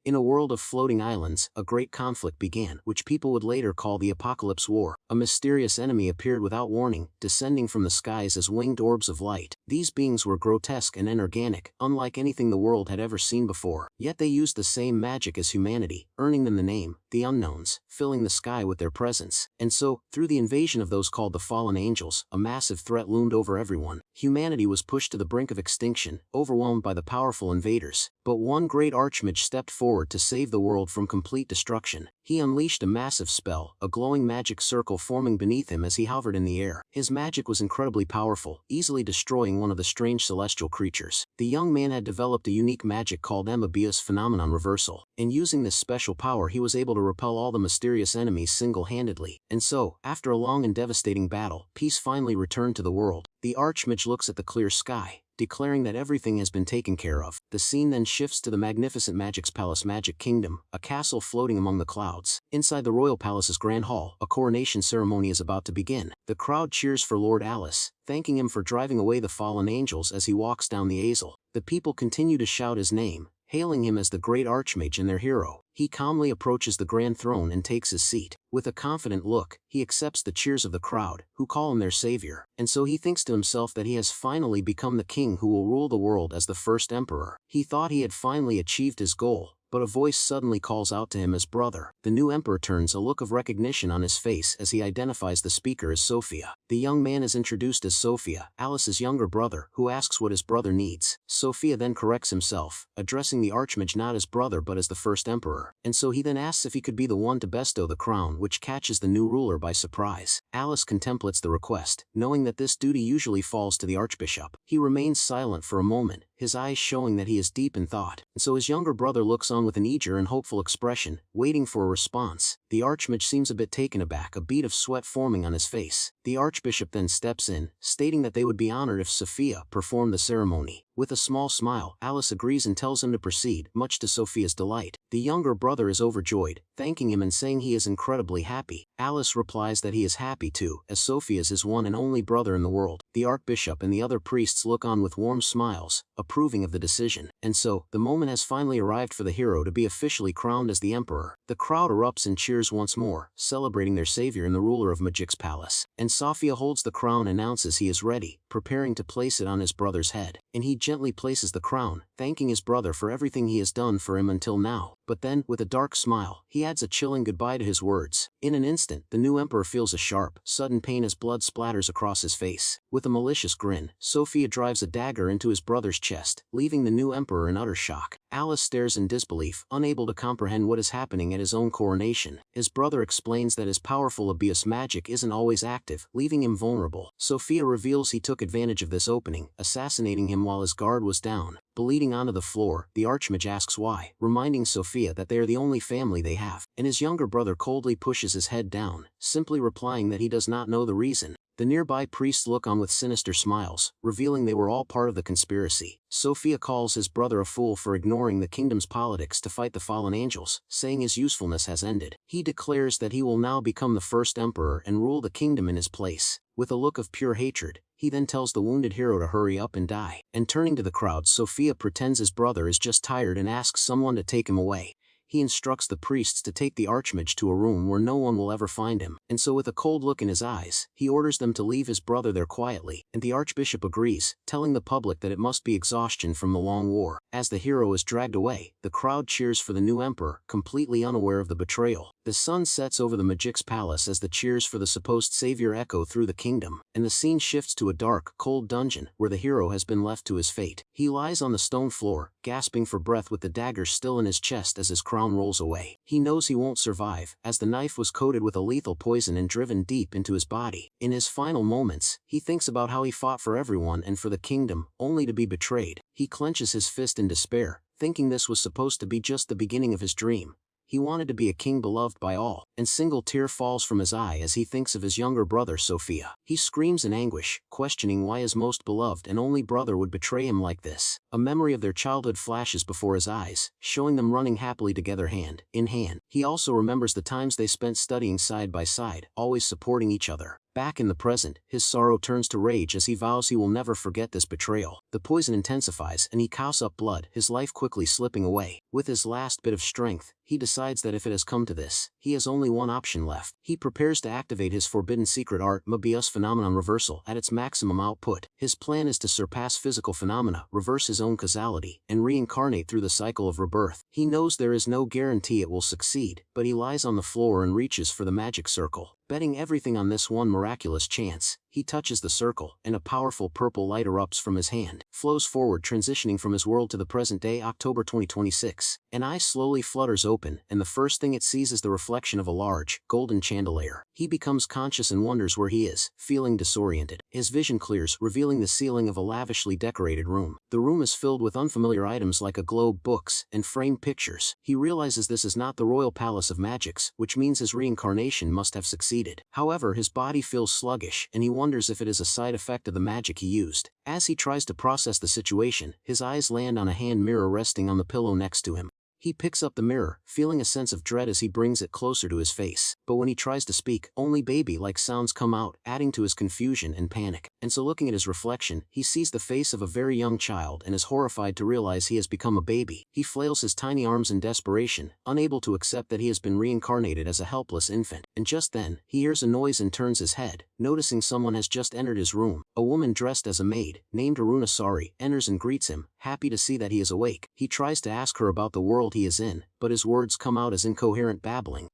In a world of floating islands, a great conflict began, which people would later call the Apocalypse War. A mysterious enemy appeared without warning, descending from the skies as winged orbs of light. These beings were grotesque and inorganic, unlike anything the world had ever seen before. Yet they used the same magic as humanity, earning them the name, the Unknowns, filling the sky with their presence. And so, through the invasion of those called the Fallen Angels, a massive threat loomed over everyone. Humanity was pushed to the brink of extinction, overwhelmed by the powerful invaders. But one great archmage stepped forward to save the world from complete destruction. He unleashed a massive spell, a glowing magic circle forming beneath him as he hovered in the air. His magic was incredibly powerful, easily destroying one of the strange celestial creatures. The young man had developed a unique magic called Amoebius Phenomenon Reversal. In using this special power, he was able to repel all the mysterious enemies single-handedly. And so, after a long and devastating battle, peace finally returned to the world. The archmage looks at the clear sky, declaring that everything has been taken care of. The scene then shifts to the magnificent Magic's Palace Magic Kingdom, a castle floating among the clouds. Inside the royal palace's grand hall, a coronation ceremony is about to begin. The crowd cheers for Lord Alice, thanking him for driving away the fallen angels as he walks down the aisle. The people continue to shout his name, hailing him as the great archmage and their hero. He calmly approaches the grand throne and takes his seat. With a confident look, he accepts the cheers of the crowd, who call him their savior. And so he thinks to himself that he has finally become the king who will rule the world as the first emperor. He thought he had finally achieved his goal, but a voice suddenly calls out to him as brother. The new emperor turns a look of recognition on his face as he identifies the speaker as Sophia. The young man is introduced as Sophia, Alice's younger brother, who asks what his brother needs. Sophia then corrects himself, addressing the archmage not as brother but as the first emperor. And so he then asks if he could be the one to bestow the crown, which catches the new ruler by surprise. Alice contemplates the request, knowing that this duty usually falls to the archbishop. He remains silent for a moment, his eyes showing that he is deep in thought. And so his younger brother looks on with an eager and hopeful expression, waiting for a response. The archmage seems a bit taken aback, a bead of sweat forming on his face. The archbishop then steps in, stating that they would be honored if Sophia performed the ceremony. With a small smile, Alice agrees and tells him to proceed, much to Sophia's delight. The younger brother is overjoyed, thanking him and saying he is incredibly happy. Alice replies that he is happy too, as Sophia is his one and only brother in the world. The archbishop and the other priests look on with warm smiles, approving of the decision. And so, the moment has finally arrived for the hero to be officially crowned as the emperor. The crowd erupts in cheers once more, celebrating their savior and the ruler of Magic's palace. And Sophia holds the crown and announces he is ready, preparing to place it on his brother's head. And he gently places the crown, thanking his brother for everything he has done for him until now. But then, with a dark smile, he adds a chilling goodbye to his words. In an instant, the new emperor feels a sharp, sudden pain as blood splatters across his face. With a malicious grin, Sophia drives a dagger into his brother's chest, leaving the new emperor in utter shock. Alice stares in disbelief, unable to comprehend what is happening at his own coronation. His brother explains that his powerful Abius magic isn't always active, leaving him vulnerable. Sophia reveals he took advantage of this opening, assassinating him while his guard was down. Bleeding onto the floor, the archmage asks why, reminding Sophia that they are the only family they have, and his younger brother coldly pushes his head down, simply replying that he does not know the reason. The nearby priests look on with sinister smiles, revealing they were all part of the conspiracy. Sophia calls his brother a fool for ignoring the kingdom's politics to fight the fallen angels, saying his usefulness has ended. He declares that he will now become the first emperor and rule the kingdom in his place. With a look of pure hatred, he then tells the wounded hero to hurry up and die. And turning to the crowd, Sophia pretends his brother is just tired and asks someone to take him away. He instructs the priests to take the archmage to a room where no one will ever find him. And so with a cold look in his eyes, he orders them to leave his brother there quietly, and the archbishop agrees, telling the public that it must be exhaustion from the long war. As the hero is dragged away, the crowd cheers for the new emperor, completely unaware of the betrayal. The sun sets over the Magic's palace as the cheers for the supposed savior echo through the kingdom, and the scene shifts to a dark, cold dungeon where the hero has been left to his fate. He lies on the stone floor, gasping for breath with the dagger still in his chest as his crown rolls away. He knows he won't survive, as the knife was coated with a lethal poison and driven deep into his body. In his final moments, he thinks about how he fought for everyone and for the kingdom, only to be betrayed. He clenches his fist in despair, thinking this was supposed to be just the beginning of his dream. He wanted to be a king beloved by all, and single tear falls from his eye as he thinks of his younger brother Sophia. He screams in anguish, questioning why his most beloved and only brother would betray him like this. A memory of their childhood flashes before his eyes, showing them running happily together hand in hand. He also remembers the times they spent studying side by side, always supporting each other. Back in the present, his sorrow turns to rage as he vows he will never forget this betrayal. The poison intensifies and he coughs up blood, his life quickly slipping away. With his last bit of strength, he decides that if it has come to this, he has only one option left. He prepares to activate his forbidden secret art, Mobius phenomenon reversal, at its maximum output. His plan is to surpass physical phenomena, reverse his own causality, and reincarnate through the cycle of rebirth. He knows there is no guarantee it will succeed, but he lies on the floor and reaches for the magic circle. Betting everything on this one miraculous chance, he touches the circle, and a powerful purple light erupts from his hand, flows forward, transitioning from his world to the present day, October 2026. An eye slowly flutters open, and the first thing it sees is the reflection of a large, golden chandelier. He becomes conscious and wonders where he is, feeling disoriented. His vision clears, revealing the ceiling of a lavishly decorated room. The room is filled with unfamiliar items like a globe, books, and framed pictures. He realizes this is not the royal palace of magics, which means his reincarnation must have succeeded. However, his body feels sluggish, and he wonders if it is a side effect of the magic he used. As he tries to process the situation, his eyes land on a hand mirror resting on the pillow next to him. He picks up the mirror, feeling a sense of dread as he brings it closer to his face. But when he tries to speak, only baby-like sounds come out, adding to his confusion and panic. And so, looking at his reflection, he sees the face of a very young child and is horrified to realize he has become a baby. He flails his tiny arms in desperation, unable to accept that he has been reincarnated as a helpless infant. And just then, he hears a noise and turns his head, noticing someone has just entered his room. A woman dressed as a maid, named Aruna Sari, enters and greets him, happy to see that he is awake. He tries to ask her about the world he is in, but his words come out as incoherent babbling.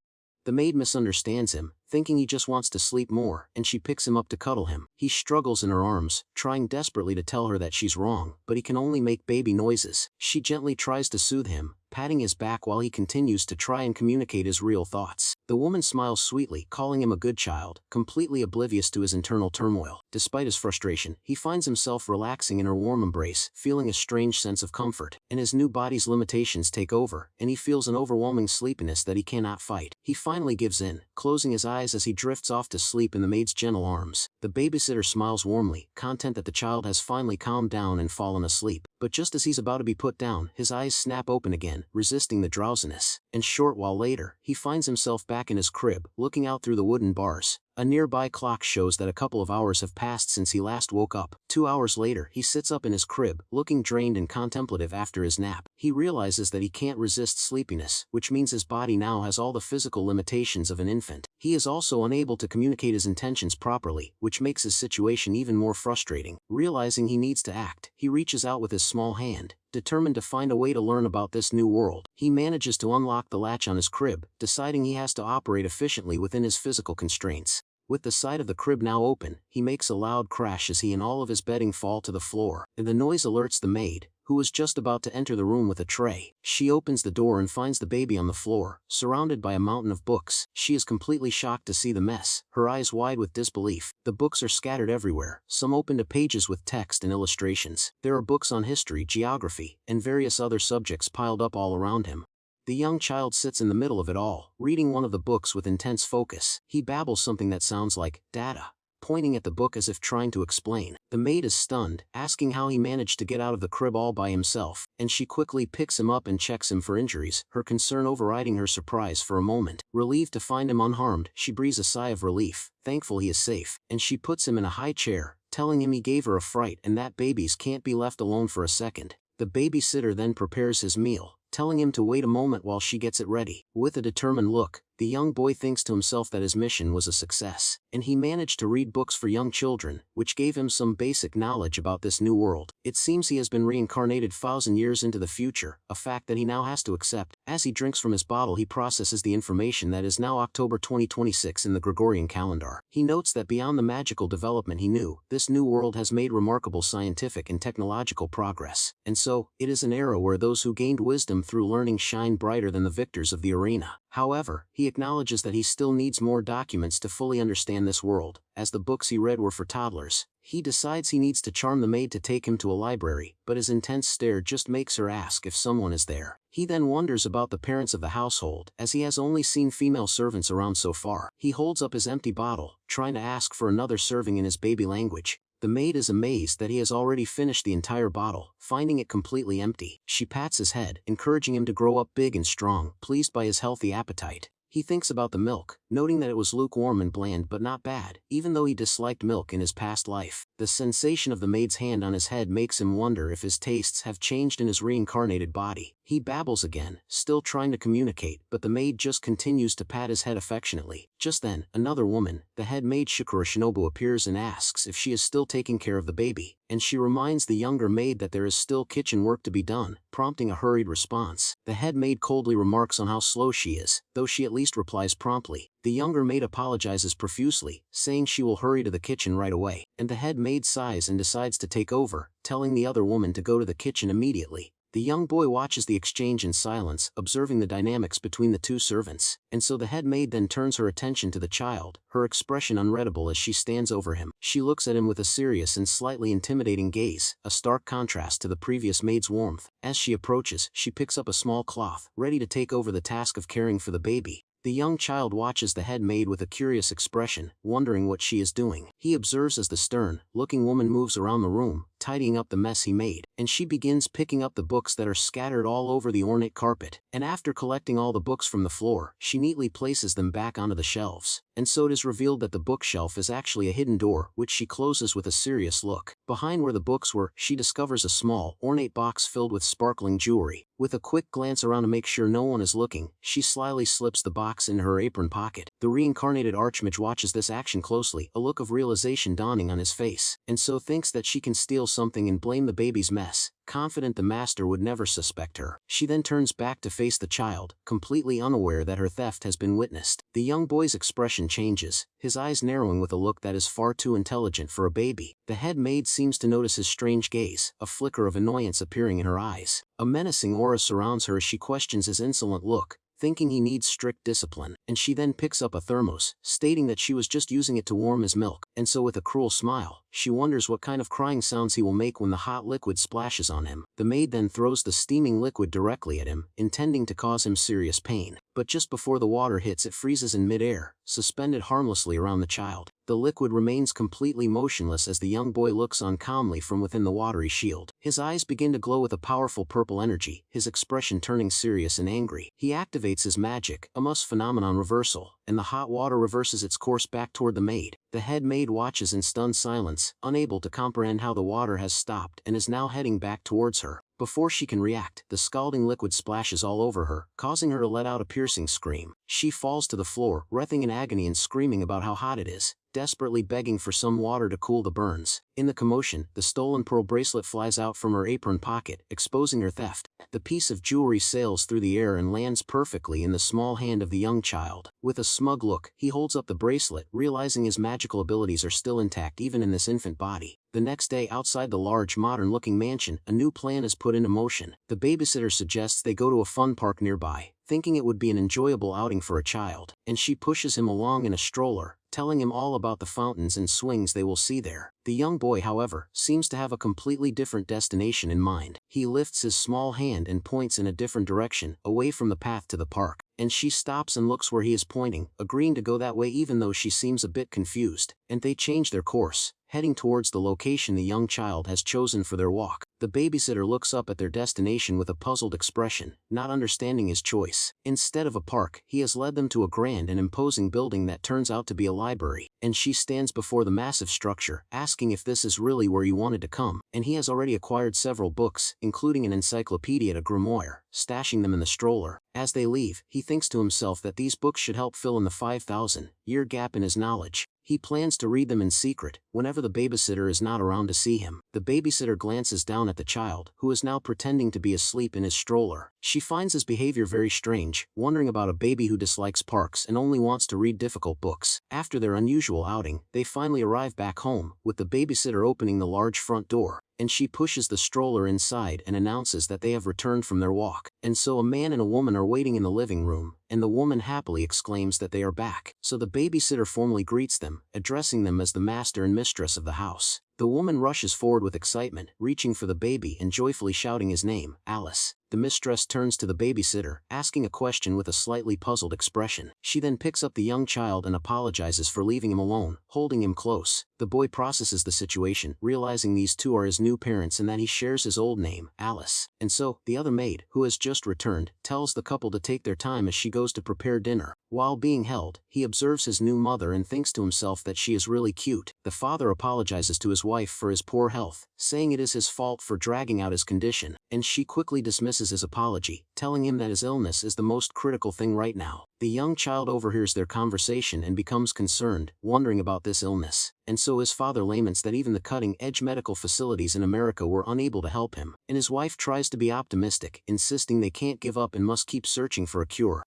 The maid misunderstands him, thinking he just wants to sleep more, and she picks him up to cuddle him. He struggles in her arms, trying desperately to tell her that she's wrong, but he can only make baby noises. She gently tries to soothe him, patting his back while he continues to try and communicate his real thoughts. The woman smiles sweetly, calling him a good child, completely oblivious to his internal turmoil. Despite his frustration, he finds himself relaxing in her warm embrace, feeling a strange sense of comfort. And his new body's limitations take over, and he feels an overwhelming sleepiness that he cannot fight. He finally gives in, closing his eyes as he drifts off to sleep in the maid's gentle arms. The babysitter smiles warmly, content that the child has finally calmed down and fallen asleep. But just as he's about to be put down, his eyes snap open again, resisting the drowsiness. And short while later, he finds himself back in his crib, looking out through the wooden bars. A nearby clock shows that a couple of hours have passed since he last woke up. 2 hours later, he sits up in his crib, looking drained and contemplative after his nap. He realizes that he can't resist sleepiness, which means his body now has all the physical limitations of an infant. He is also unable to communicate his intentions properly, which makes his situation even more frustrating. Realizing he needs to act, he reaches out with his small hand, determined to find a way to learn about this new world. He manages to unlock the latch on his crib, deciding he has to operate efficiently within his physical constraints. With the side of the crib now open, he makes a loud crash as he and all of his bedding fall to the floor, and the noise alerts the maid, who was just about to enter the room with a tray. She opens the door and finds the baby on the floor, surrounded by a mountain of books. She is completely shocked to see the mess, her eyes wide with disbelief. The books are scattered everywhere, some open to pages with text and illustrations. There are books on history, geography, and various other subjects piled up all around him. The young child sits in the middle of it all, reading one of the books with intense focus. He babbles something that sounds like data, pointing at the book as if trying to explain. The maid is stunned, asking how he managed to get out of the crib all by himself, and she quickly picks him up and checks him for injuries, her concern overriding her surprise for a moment. Relieved to find him unharmed, she breathes a sigh of relief, thankful he is safe, and she puts him in a high chair, telling him he gave her a fright and that babies can't be left alone for a second. The babysitter then prepares his meal, telling him to wait a moment while she gets it ready. With a determined look, the young boy thinks to himself that his mission was a success, and he managed to read books for young children, which gave him some basic knowledge about this new world. It seems he has been reincarnated 1,000 years into the future, a fact that he now has to accept. As he drinks from his bottle, he processes the information that is now October 2026 in the Gregorian calendar. He notes that beyond the magical development he knew, this new world has made remarkable scientific and technological progress, and so, it is an era where those who gained wisdom through learning shine brighter than the victors of the arena. However, he acknowledges that he still needs more documents to fully understand this world, as the books he read were for toddlers. He decides he needs to charm the maid to take him to a library, but his intense stare just makes her ask if someone is there. He then wonders about the parents of the household, as he has only seen female servants around so far. He holds up his empty bottle, trying to ask for another serving in his baby language. The maid is amazed that he has already finished the entire bottle, finding it completely empty. She pats his head, encouraging him to grow up big and strong, pleased by his healthy appetite. He thinks about the milk, noting that it was lukewarm and bland but not bad, even though he disliked milk in his past life. The sensation of the maid's hand on his head makes him wonder if his tastes have changed in his reincarnated body. He babbles again, still trying to communicate, but the maid just continues to pat his head affectionately. Just then, another woman, the head maid Shikura Shinobu, appears and asks if she is still taking care of the baby, and she reminds the younger maid that there is still kitchen work to be done, prompting a hurried response. The head maid coldly remarks on how slow she is, though she at least replies promptly. The younger maid apologizes profusely, saying she will hurry to the kitchen right away, and the head maid sighs and decides to take over, telling the other woman to go to the kitchen immediately. The young boy watches the exchange in silence, observing the dynamics between the two servants, and so the head maid then turns her attention to the child, her expression unreadable as she stands over him. She looks at him with a serious and slightly intimidating gaze, a stark contrast to the previous maid's warmth. As she approaches, she picks up a small cloth, ready to take over the task of caring for the baby. The young child watches the head maid with a curious expression, wondering what she is doing. He observes as the stern-looking woman moves around the room, tidying up the mess he made, and she begins picking up the books that are scattered all over the ornate carpet. And after collecting all the books from the floor, she neatly places them back onto the shelves. And so it is revealed that the bookshelf is actually a hidden door, which she closes with a serious look. Behind where the books were, she discovers a small, ornate box filled with sparkling jewelry. With a quick glance around to make sure no one is looking, she slyly slips the box in her apron pocket. The reincarnated archmage watches this action closely, a look of realization dawning on his face, and so thinks that she can steal something and blame the baby's mess. Confident the master would never suspect her, she then turns back to face the child, completely unaware that her theft has been witnessed. The young boy's expression changes, his eyes narrowing with a look that is far too intelligent for a baby. The head maid seems to notice his strange gaze, a flicker of annoyance appearing in her eyes. A menacing aura surrounds her as she questions his insolent look, thinking he needs strict discipline, and she then picks up a thermos, stating that she was just using it to warm his milk, and so with a cruel smile, she wonders what kind of crying sounds he will make when the hot liquid splashes on him. The maid then throws the steaming liquid directly at him, intending to cause him serious pain, but just before the water hits it freezes in mid-air, suspended harmlessly around the child. The liquid remains completely motionless as the young boy looks on calmly from within the watery shield. His eyes begin to glow with a powerful purple energy, his expression turning serious and angry. He activates his magic, a must phenomenon reversal, and the hot water reverses its course back toward the maid. The head maid watches in stunned silence, unable to comprehend how the water has stopped and is now heading back towards her. Before she can react, the scalding liquid splashes all over her, causing her to let out a piercing scream. She falls to the floor, writhing in agony and screaming about how hot it is, desperately begging for some water to cool the burns. In the commotion, the stolen pearl bracelet flies out from her apron pocket, exposing her theft. The piece of jewelry sails through the air and lands perfectly in the small hand of the young child. With a smug look, he holds up the bracelet, realizing his magical abilities are still intact even in this infant body. The next day, outside the large, modern-looking mansion, a new plan is put into motion. The babysitter suggests they go to a fun park nearby, thinking it would be an enjoyable outing for a child, and she pushes him along in a stroller, telling him all about the fountains and swings they will see there. The young boy, however, seems to have a completely different destination in mind. He lifts his small hand and points in a different direction, away from the path to the park, and she stops and looks where he is pointing, agreeing to go that way even though she seems a bit confused, and they change their course, heading towards the location the young child has chosen for their walk. The babysitter looks up at their destination with a puzzled expression, not understanding his choice. Instead of a park, he has led them to a grand and imposing building that turns out to be a library, and she stands before the massive structure, asking if this is really where you wanted to come, and he has already acquired several books, including an encyclopedia and a grimoire, stashing them in the stroller. As they leave, he thinks to himself that these books should help fill in the 5,000-year gap in his knowledge. He plans to read them in secret, whenever the babysitter is not around to see him. The babysitter glances down at the child, who is now pretending to be asleep in his stroller. She finds his behavior very strange, wondering about a baby who dislikes parks and only wants to read difficult books. After their unusual outing, they finally arrive back home, with the babysitter opening the large front door, and she pushes the stroller inside and announces that they have returned from their walk. And so a man and a woman are waiting in the living room, and the woman happily exclaims that they are back. So the babysitter formally greets them, addressing them as the master and mistress of the house. The woman rushes forward with excitement, reaching for the baby and joyfully shouting his name, Alice. the mistress turns to the babysitter, asking a question with a slightly puzzled expression. She then picks up the young child and apologizes for leaving him alone, holding him close. The boy processes the situation, realizing these two are his new parents and that he shares his old name, Alice. And so, the other maid, who has just returned, tells the couple to take their time as she goes to prepare dinner. While being held, he observes his new mother and thinks to himself that she is really cute. The father apologizes to his wife for his poor health, saying it is his fault for dragging out his condition, and she quickly dismisses his apology, telling him that his illness is the most critical thing right now. The young child overhears their conversation and becomes concerned, wondering about this illness, and so his father laments that even the cutting-edge medical facilities in America were unable to help him, and his wife tries to be optimistic, insisting they can't give up and must keep searching for a cure.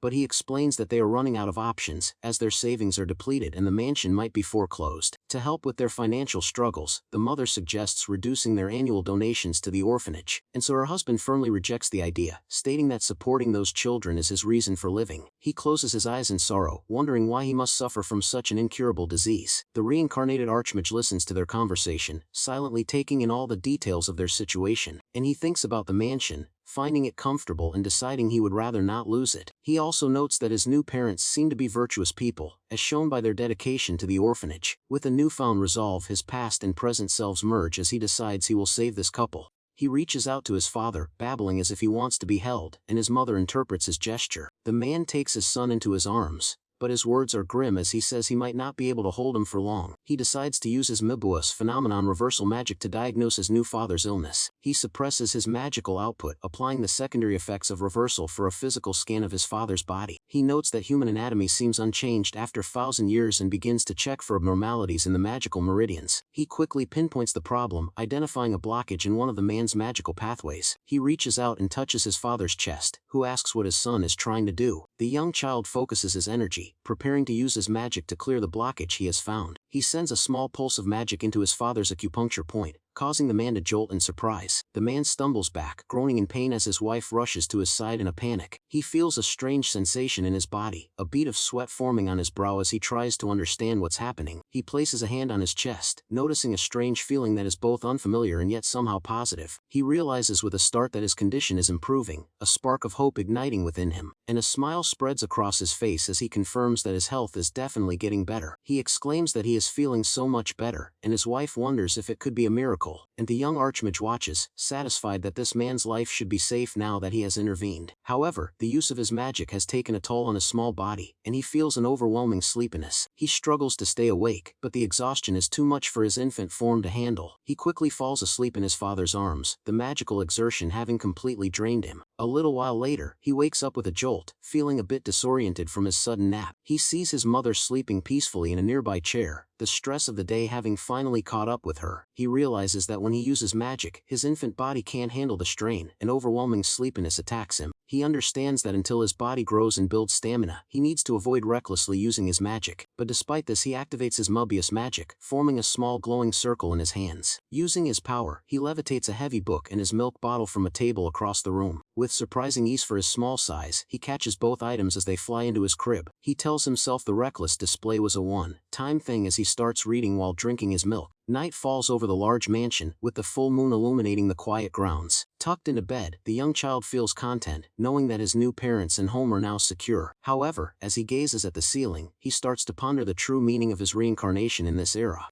But he explains that they are running out of options, as their savings are depleted and the mansion might be foreclosed. To help with their financial struggles, the mother suggests reducing their annual donations to the orphanage, and so her husband firmly rejects the idea, stating that supporting those children is his reason for living. He closes his eyes in sorrow, wondering why he must suffer from such an incurable disease. The reincarnated archmage listens to their conversation, silently taking in all the details of their situation, and he thinks about the mansion, finding it comfortable and deciding he would rather not lose it. He also notes that his new parents seem to be virtuous people, as shown by their dedication to the orphanage. With a newfound resolve, his past and present selves merge as he decides he will save this couple. He reaches out to his father, babbling as if he wants to be held, and his mother interprets his gesture. The man takes his son into his arms, but his words are grim as he says he might not be able to hold him for long. He decides to use his Mibuas phenomenon reversal magic to diagnose his new father's illness. He suppresses his magical output, applying the secondary effects of reversal for a physical scan of his father's body. He notes that human anatomy seems unchanged after 1,000 years and begins to check for abnormalities in the magical meridians. He quickly pinpoints the problem, identifying a blockage in one of the man's magical pathways. He reaches out and touches his father's chest, who asks what his son is trying to do. The young child focuses his energy, preparing to use his magic to clear the blockage he has found. He sends a small pulse of magic into his father's acupuncture point, causing the man to jolt in surprise. The man stumbles back, groaning in pain as his wife rushes to his side in a panic. He feels a strange sensation in his body, a bead of sweat forming on his brow as he tries to understand what's happening. He places a hand on his chest, noticing a strange feeling that is both unfamiliar and yet somehow positive. He realizes with a start that his condition is improving, a spark of hope igniting within him, and a smile spreads across his face as he confirms that his health is definitely getting better. He exclaims that he is feeling so much better, and his wife wonders if it could be a miracle, and the young archmage watches, satisfied that this man's life should be safe now that he has intervened. However, the use of his magic has taken a toll on his small body, and he feels an overwhelming sleepiness. He struggles to stay awake, but the exhaustion is too much for his infant form to handle. He quickly falls asleep in his father's arms, the magical exertion having completely drained him. A little while later, he wakes up with a jolt, feeling a bit disoriented from his sudden nap. He sees his mother sleeping peacefully in a nearby chair, the stress of the day having finally caught up with her. He realizes that when he uses magic, his infant body can't handle the strain, and overwhelming sleepiness attacks him. He understands that until his body grows and builds stamina, he needs to avoid recklessly using his magic. But despite this, he activates his Mobius magic, forming a small glowing circle in his hands. Using his power, he levitates a heavy book and his milk bottle from a table across the room. With surprising ease for his small size, he catches both items as they fly into his crib. He tells himself the reckless display was a one-time thing as he starts reading while drinking his milk. Night falls over the large mansion, with the full moon illuminating the quiet grounds. Tucked into bed, the young child feels content, knowing that his new parents and home are now secure. However, as he gazes at the ceiling, he starts to ponder the true meaning of his reincarnation in this era.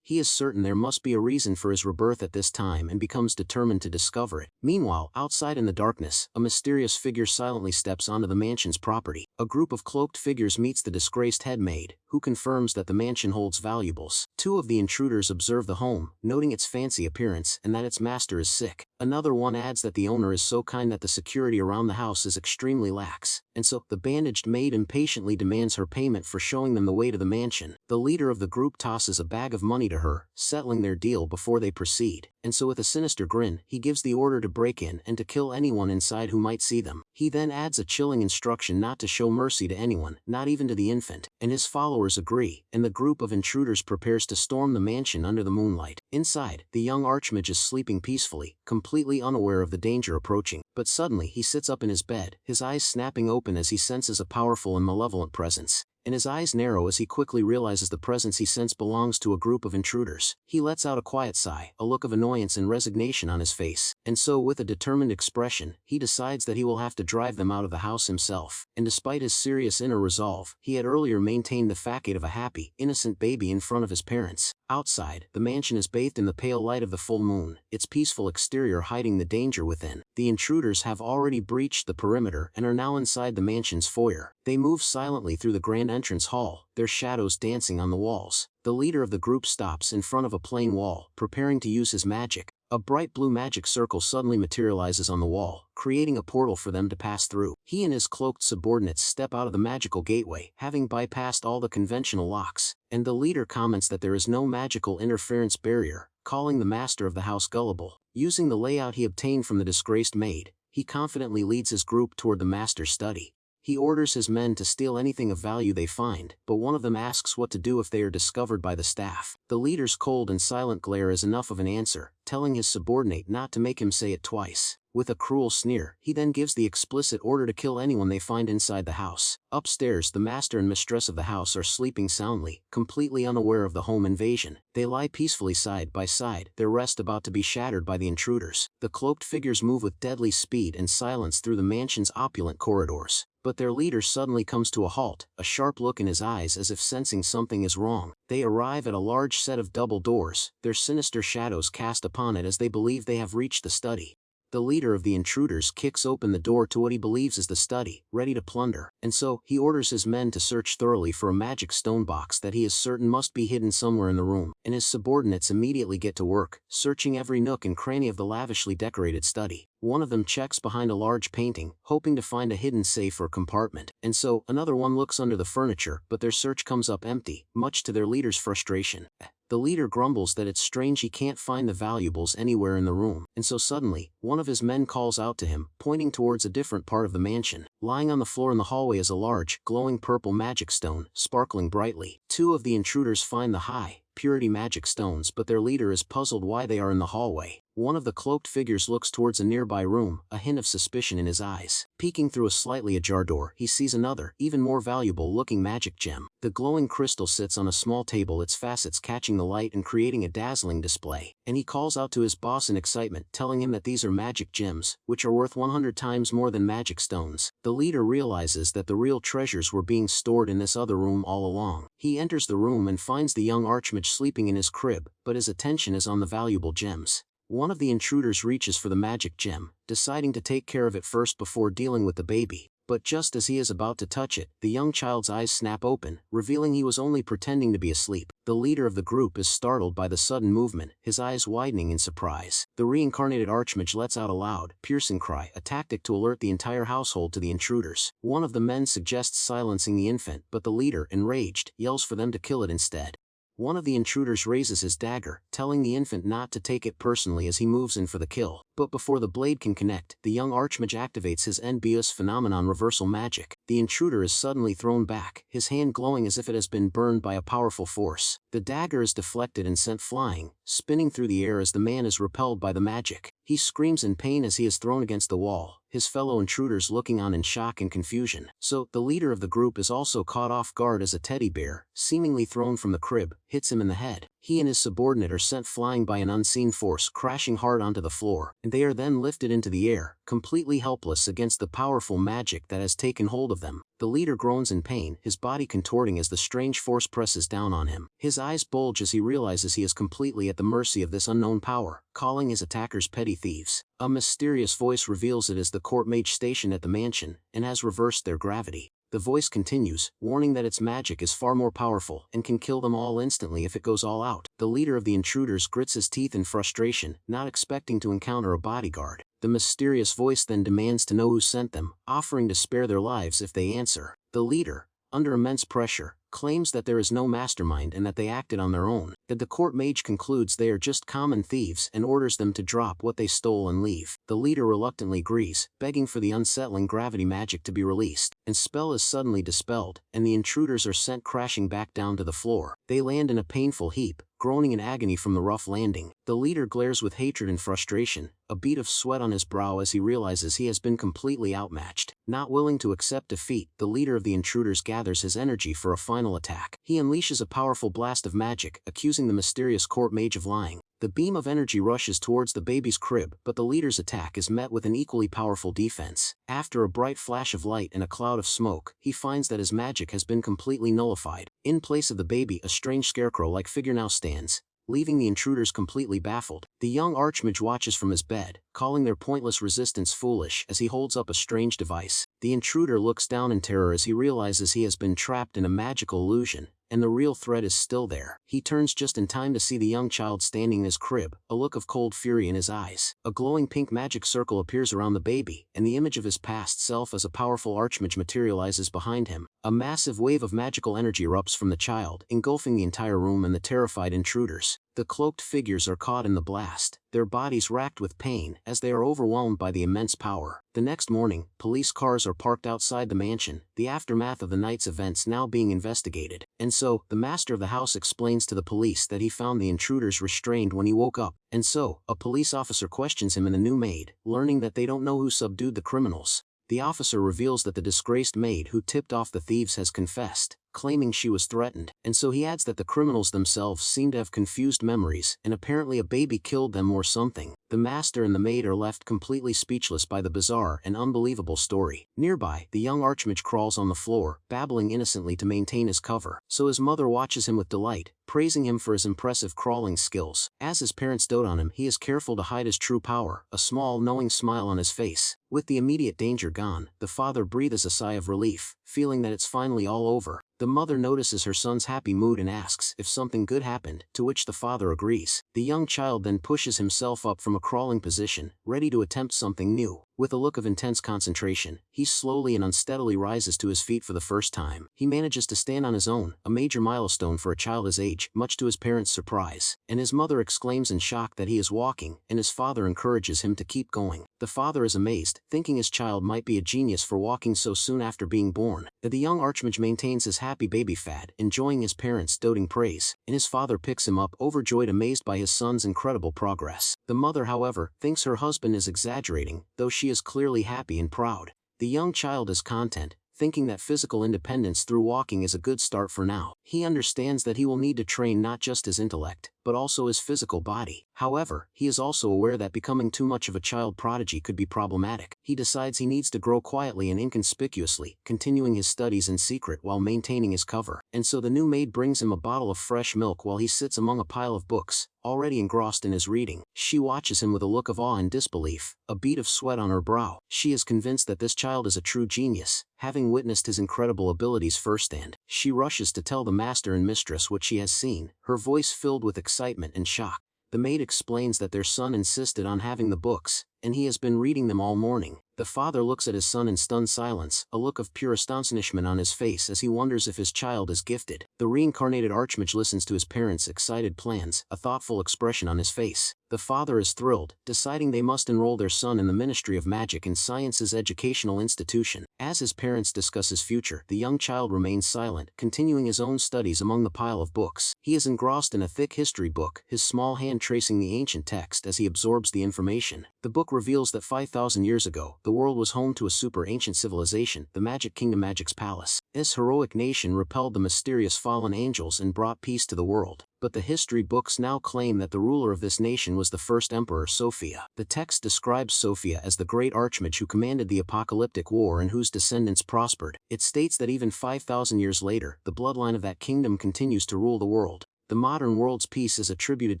He is certain there must be a reason for his rebirth at this time and becomes determined to discover it. Meanwhile, outside in the darkness, a mysterious figure silently steps onto the mansion's property. A group of cloaked figures meets the disgraced head maid, who confirms that the mansion holds valuables. Two of the intruders observe the home, noting its fancy appearance and that its master is sick. Another one adds that the owner is so kind that the security around the house is extremely lax, and so the bandaged maid impatiently demands her payment for showing them the way to the mansion. The leader of the group tosses a bag of money to her, settling their deal before they proceed, and so with a sinister grin, he gives the order to break in and to kill anyone inside who might see them. He then adds a chilling instruction not to show mercy to anyone, not even to the infant, and his followers agree, and the group of intruders prepares to storm the mansion under the moonlight. Inside, the young archmage is sleeping peacefully, completely unaware of the danger approaching, but suddenly he sits up in his bed, his eyes snapping open as he senses a powerful and malevolent presence. and his eyes narrow as he quickly realizes the presence he sensed belongs to a group of intruders. He lets out a quiet sigh, a look of annoyance and resignation on his face, and so with a determined expression, he decides that he will have to drive them out of the house himself. And despite his serious inner resolve, he had earlier maintained the facade of a happy, innocent baby in front of his parents. Outside, the mansion is bathed in the pale light of the full moon, its peaceful exterior hiding the danger within. The intruders have already breached the perimeter and are now inside the mansion's foyer. They move silently through the grand entrance hall, their shadows dancing on the walls. The leader of the group stops in front of a plain wall, preparing to use his magic. A bright blue magic circle suddenly materializes on the wall, creating a portal for them to pass through. He and his cloaked subordinates step out of the magical gateway, having bypassed all the conventional locks, and the leader comments that there is no magical interference barrier, calling the master of the house gullible. Using the layout he obtained from the disgraced maid, he confidently leads his group toward the master's study. He orders his men to steal anything of value they find, but one of them asks what to do if they are discovered by the staff. The leader's cold and silent glare is enough of an answer, telling his subordinate not to make him say it twice. With a cruel sneer, he then gives the explicit order to kill anyone they find inside the house. Upstairs, the master and mistress of the house are sleeping soundly, completely unaware of the home invasion. They lie peacefully side by side, their rest about to be shattered by the intruders. The cloaked figures move with deadly speed and silence through the mansion's opulent corridors. But their leader suddenly comes to a halt, a sharp look in his eyes as if sensing something is wrong. They arrive at a large set of double doors, their sinister shadows cast upon it as they believe they have reached the study. The leader of the intruders kicks open the door to what he believes is the study, ready to plunder, and so he orders his men to search thoroughly for a magic stone box that he is certain must be hidden somewhere in the room, and his subordinates immediately get to work, searching every nook and cranny of the lavishly decorated study. One of them checks behind a large painting, hoping to find a hidden safe or compartment, and so another one looks under the furniture, but their search comes up empty, much to their leader's frustration. The leader grumbles that it's strange he can't find the valuables anywhere in the room, and so suddenly, one of his men calls out to him, pointing towards a different part of the mansion. Lying on the floor in the hallway is a large, glowing purple magic stone, sparkling brightly. Two of the intruders find the high purity magic stones, but their leader is puzzled why they are in the hallway. One of the cloaked figures looks towards a nearby room, a hint of suspicion in his eyes. Peeking through a slightly ajar door, he sees another, even more valuable-looking magic gem. The glowing crystal sits on a small table, its facets catching the light and creating a dazzling display. And he calls out to his boss in excitement, telling him that these are magic gems, which are worth 100 times more than magic stones. The leader realizes that the real treasures were being stored in this other room all along. He enters the room and finds the young archmage sleeping in his crib, but his attention is on the valuable gems. One of the intruders reaches for the magic gem, deciding to take care of it first before dealing with the baby. But just as he is about to touch it, the young child's eyes snap open, revealing he was only pretending to be asleep. The leader of the group is startled by the sudden movement, his eyes widening in surprise. The reincarnated archmage lets out a loud, piercing cry, a tactic to alert the entire household to the intruders. One of the men suggests silencing the infant, but the leader, enraged, yells for them to kill it instead. One of the intruders raises his dagger, telling the infant not to take it personally as he moves in for the kill. But before the blade can connect, the young archmage activates his NBS phenomenon reversal magic. The intruder is suddenly thrown back, his hand glowing as if it has been burned by a powerful force. The dagger is deflected and sent flying, spinning through the air as the man is repelled by the magic. He screams in pain as he is thrown against the wall, his fellow intruders looking on in shock and confusion. So, the leader of the group is also caught off guard as a teddy bear, seemingly thrown from the crib, hits him in the head. He and his subordinate are sent flying by an unseen force, crashing hard onto the floor, and they are then lifted into the air, completely helpless against the powerful magic that has taken hold of them. The leader groans in pain, his body contorting as the strange force presses down on him. His eyes bulge as he realizes he is completely at the mercy of this unknown power, calling his attackers petty thieves. A mysterious voice reveals it is the court mage stationed at the mansion, and has reversed their gravity. The voice continues, warning that its magic is far more powerful and can kill them all instantly if it goes all out. The leader of the intruders grits his teeth in frustration, not expecting to encounter a bodyguard. The mysterious voice then demands to know who sent them, offering to spare their lives if they answer. The leader, under immense pressure, claims that there is no mastermind and that they acted on their own. The court mage concludes they are just common thieves and orders them to drop what they stole and leave. The leader reluctantly agrees, begging for the unsettling gravity magic to be released, and spell is suddenly dispelled, and the intruders are sent crashing back down to the floor. They land in a painful heap, groaning in agony from the rough landing. The leader glares with hatred and frustration, a bead of sweat on his brow as he realizes he has been completely outmatched. Not willing to accept defeat, the leader of the intruders gathers his energy for a final attack. He unleashes a powerful blast of magic, accusing the mysterious court mage of lying. The beam of energy rushes towards the baby's crib, but the leader's attack is met with an equally powerful defense. After a bright flash of light and a cloud of smoke, he finds that his magic has been completely nullified. In place of the baby, a strange scarecrow-like figure now stands, leaving the intruders completely baffled. The young archmage watches from his bed, calling their pointless resistance foolish as he holds up a strange device. The intruder looks down in terror as he realizes he has been trapped in a magical illusion, and the real threat is still there. He turns just in time to see the young child standing in his crib, a look of cold fury in his eyes. A glowing pink magic circle appears around the baby, and the image of his past self as a powerful archmage materializes behind him. A massive wave of magical energy erupts from the child, engulfing the entire room and the terrified intruders. The cloaked figures are caught in the blast, their bodies racked with pain as they are overwhelmed by the immense power. The next morning, police cars are parked outside the mansion, the aftermath of the night's events now being investigated. And so, the master of the house explains to the police that he found the intruders restrained when he woke up. And so, a police officer questions him and the new maid, learning that they don't know who subdued the criminals. The officer reveals that the disgraced maid who tipped off the thieves has confessed, claiming she was threatened, and so he adds that the criminals themselves seem to have confused memories, and apparently a baby killed them or something. The master and the maid are left completely speechless by the bizarre and unbelievable story. Nearby, the young archmage crawls on the floor, babbling innocently to maintain his cover, so his mother watches him with delight, praising him for his impressive crawling skills. As his parents dote on him, he is careful to hide his true power, a small knowing smile on his face. With the immediate danger gone, the father breathes a sigh of relief, feeling that it's finally all over. The mother notices her son's happy mood and asks if something good happened, to which the father agrees. The young child then pushes himself up from a crawling position, ready to attempt something new. With a look of intense concentration, he slowly and unsteadily rises to his feet for the first time. He manages to stand on his own, a major milestone for a child his age, much to his parents' surprise. And his mother exclaims in shock that he is walking, and his father encourages him to keep going. The father is amazed, thinking his child might be a genius for walking so soon after being born. The young archmage maintains his happy baby fad, enjoying his parents' doting praise, and his father picks him up, overjoyed, amazed by his son's incredible progress. The mother, however, thinks her husband is exaggerating, though she is clearly happy and proud. The young child is content, thinking that physical independence through walking is a good start for now. He understands that he will need to train not just his intellect, but also his physical body. However, he is also aware that becoming too much of a child prodigy could be problematic. He decides he needs to grow quietly and inconspicuously, continuing his studies in secret while maintaining his cover. And so the new maid brings him a bottle of fresh milk while he sits among a pile of books, already engrossed in his reading. She watches him with a look of awe and disbelief, a bead of sweat on her brow. She is convinced that this child is a true genius, having witnessed his incredible abilities firsthand. She rushes to tell the master and mistress what she has seen, her voice filled with excitement and shock. The maid explains that their son insisted on having the books, and he has been reading them all morning. The father looks at his son in stunned silence, a look of pure astonishment on his face as he wonders if his child is gifted. The reincarnated archmage listens to his parents' excited plans, a thoughtful expression on his face. The father is thrilled, deciding they must enroll their son in the Ministry of Magic and Science's educational institution. As his parents discuss his future, the young child remains silent, continuing his own studies among the pile of books. He is engrossed in a thick history book, his small hand tracing the ancient text as he absorbs the information. The book reveals that 5,000 years ago, the world was home to a super-ancient civilization, the Magic Kingdom, Magic's Palace. This heroic nation repelled the mysterious fallen angels and brought peace to the world. But the history books now claim that the ruler of this nation was the first emperor, Sophia. The text describes Sophia as the great archmage who commanded the apocalyptic war and whose descendants prospered. It states that even 5,000 years later, the bloodline of that kingdom continues to rule the world. The modern world's peace is attributed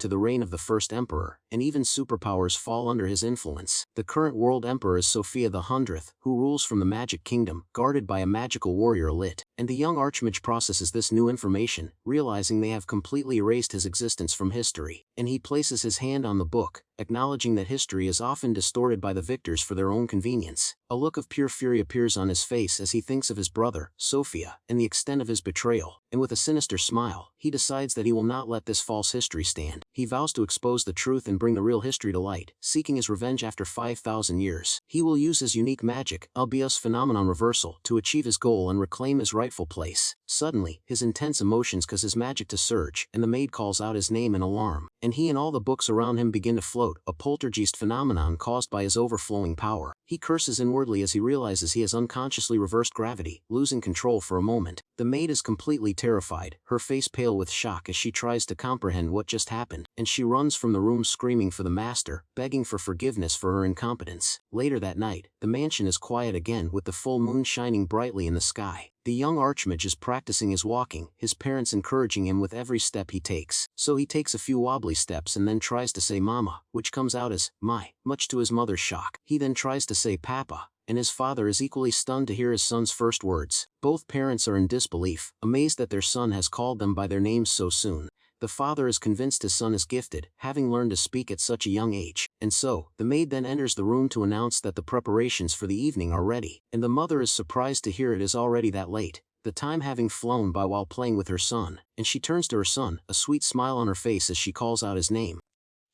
to the reign of the first emperor, and even superpowers fall under his influence. The current world emperor is Sophia the 100th, who rules from the Magic Kingdom, guarded by a magical warrior elite. And the young archmage processes this new information, realizing they have completely erased his existence from history. And he places his hand on the book, acknowledging that history is often distorted by the victors for their own convenience. A look of pure fury appears on his face as he thinks of his brother, Sophia, and the extent of his betrayal, and with a sinister smile, he decides that he will not let this false history stand. He vows to expose the truth and bring the real history to light, seeking his revenge after 5,000 years. He will use his unique magic, Albios phenomenon reversal, to achieve his goal and reclaim his rightful place. Suddenly, his intense emotions cause his magic to surge, and the maid calls out his name in alarm, and he and all the books around him begin to float, a poltergeist phenomenon caused by his overflowing power. He curses inwardly as he realizes he has unconsciously reversed gravity, losing control for a moment. The maid is completely terrified, her face pale with shock as she tries to comprehend what just happened, and she runs from the room screaming for the master, begging for forgiveness for her incompetence. Later that night, the mansion is quiet again with the full moon shining brightly in the sky. The young Archmage is practicing his walking, his parents encouraging him with every step he takes. So he takes a few wobbly steps and then tries to say mama, which comes out as my, much to his mother's shock. He then tries to say papa, and his father is equally stunned to hear his son's first words. Both parents are in disbelief, amazed that their son has called them by their names so soon. The father is convinced his son is gifted, having learned to speak at such a young age, and so, the maid then enters the room to announce that the preparations for the evening are ready, and the mother is surprised to hear it is already that late, the time having flown by while playing with her son, and she turns to her son, a sweet smile on her face as she calls out his name.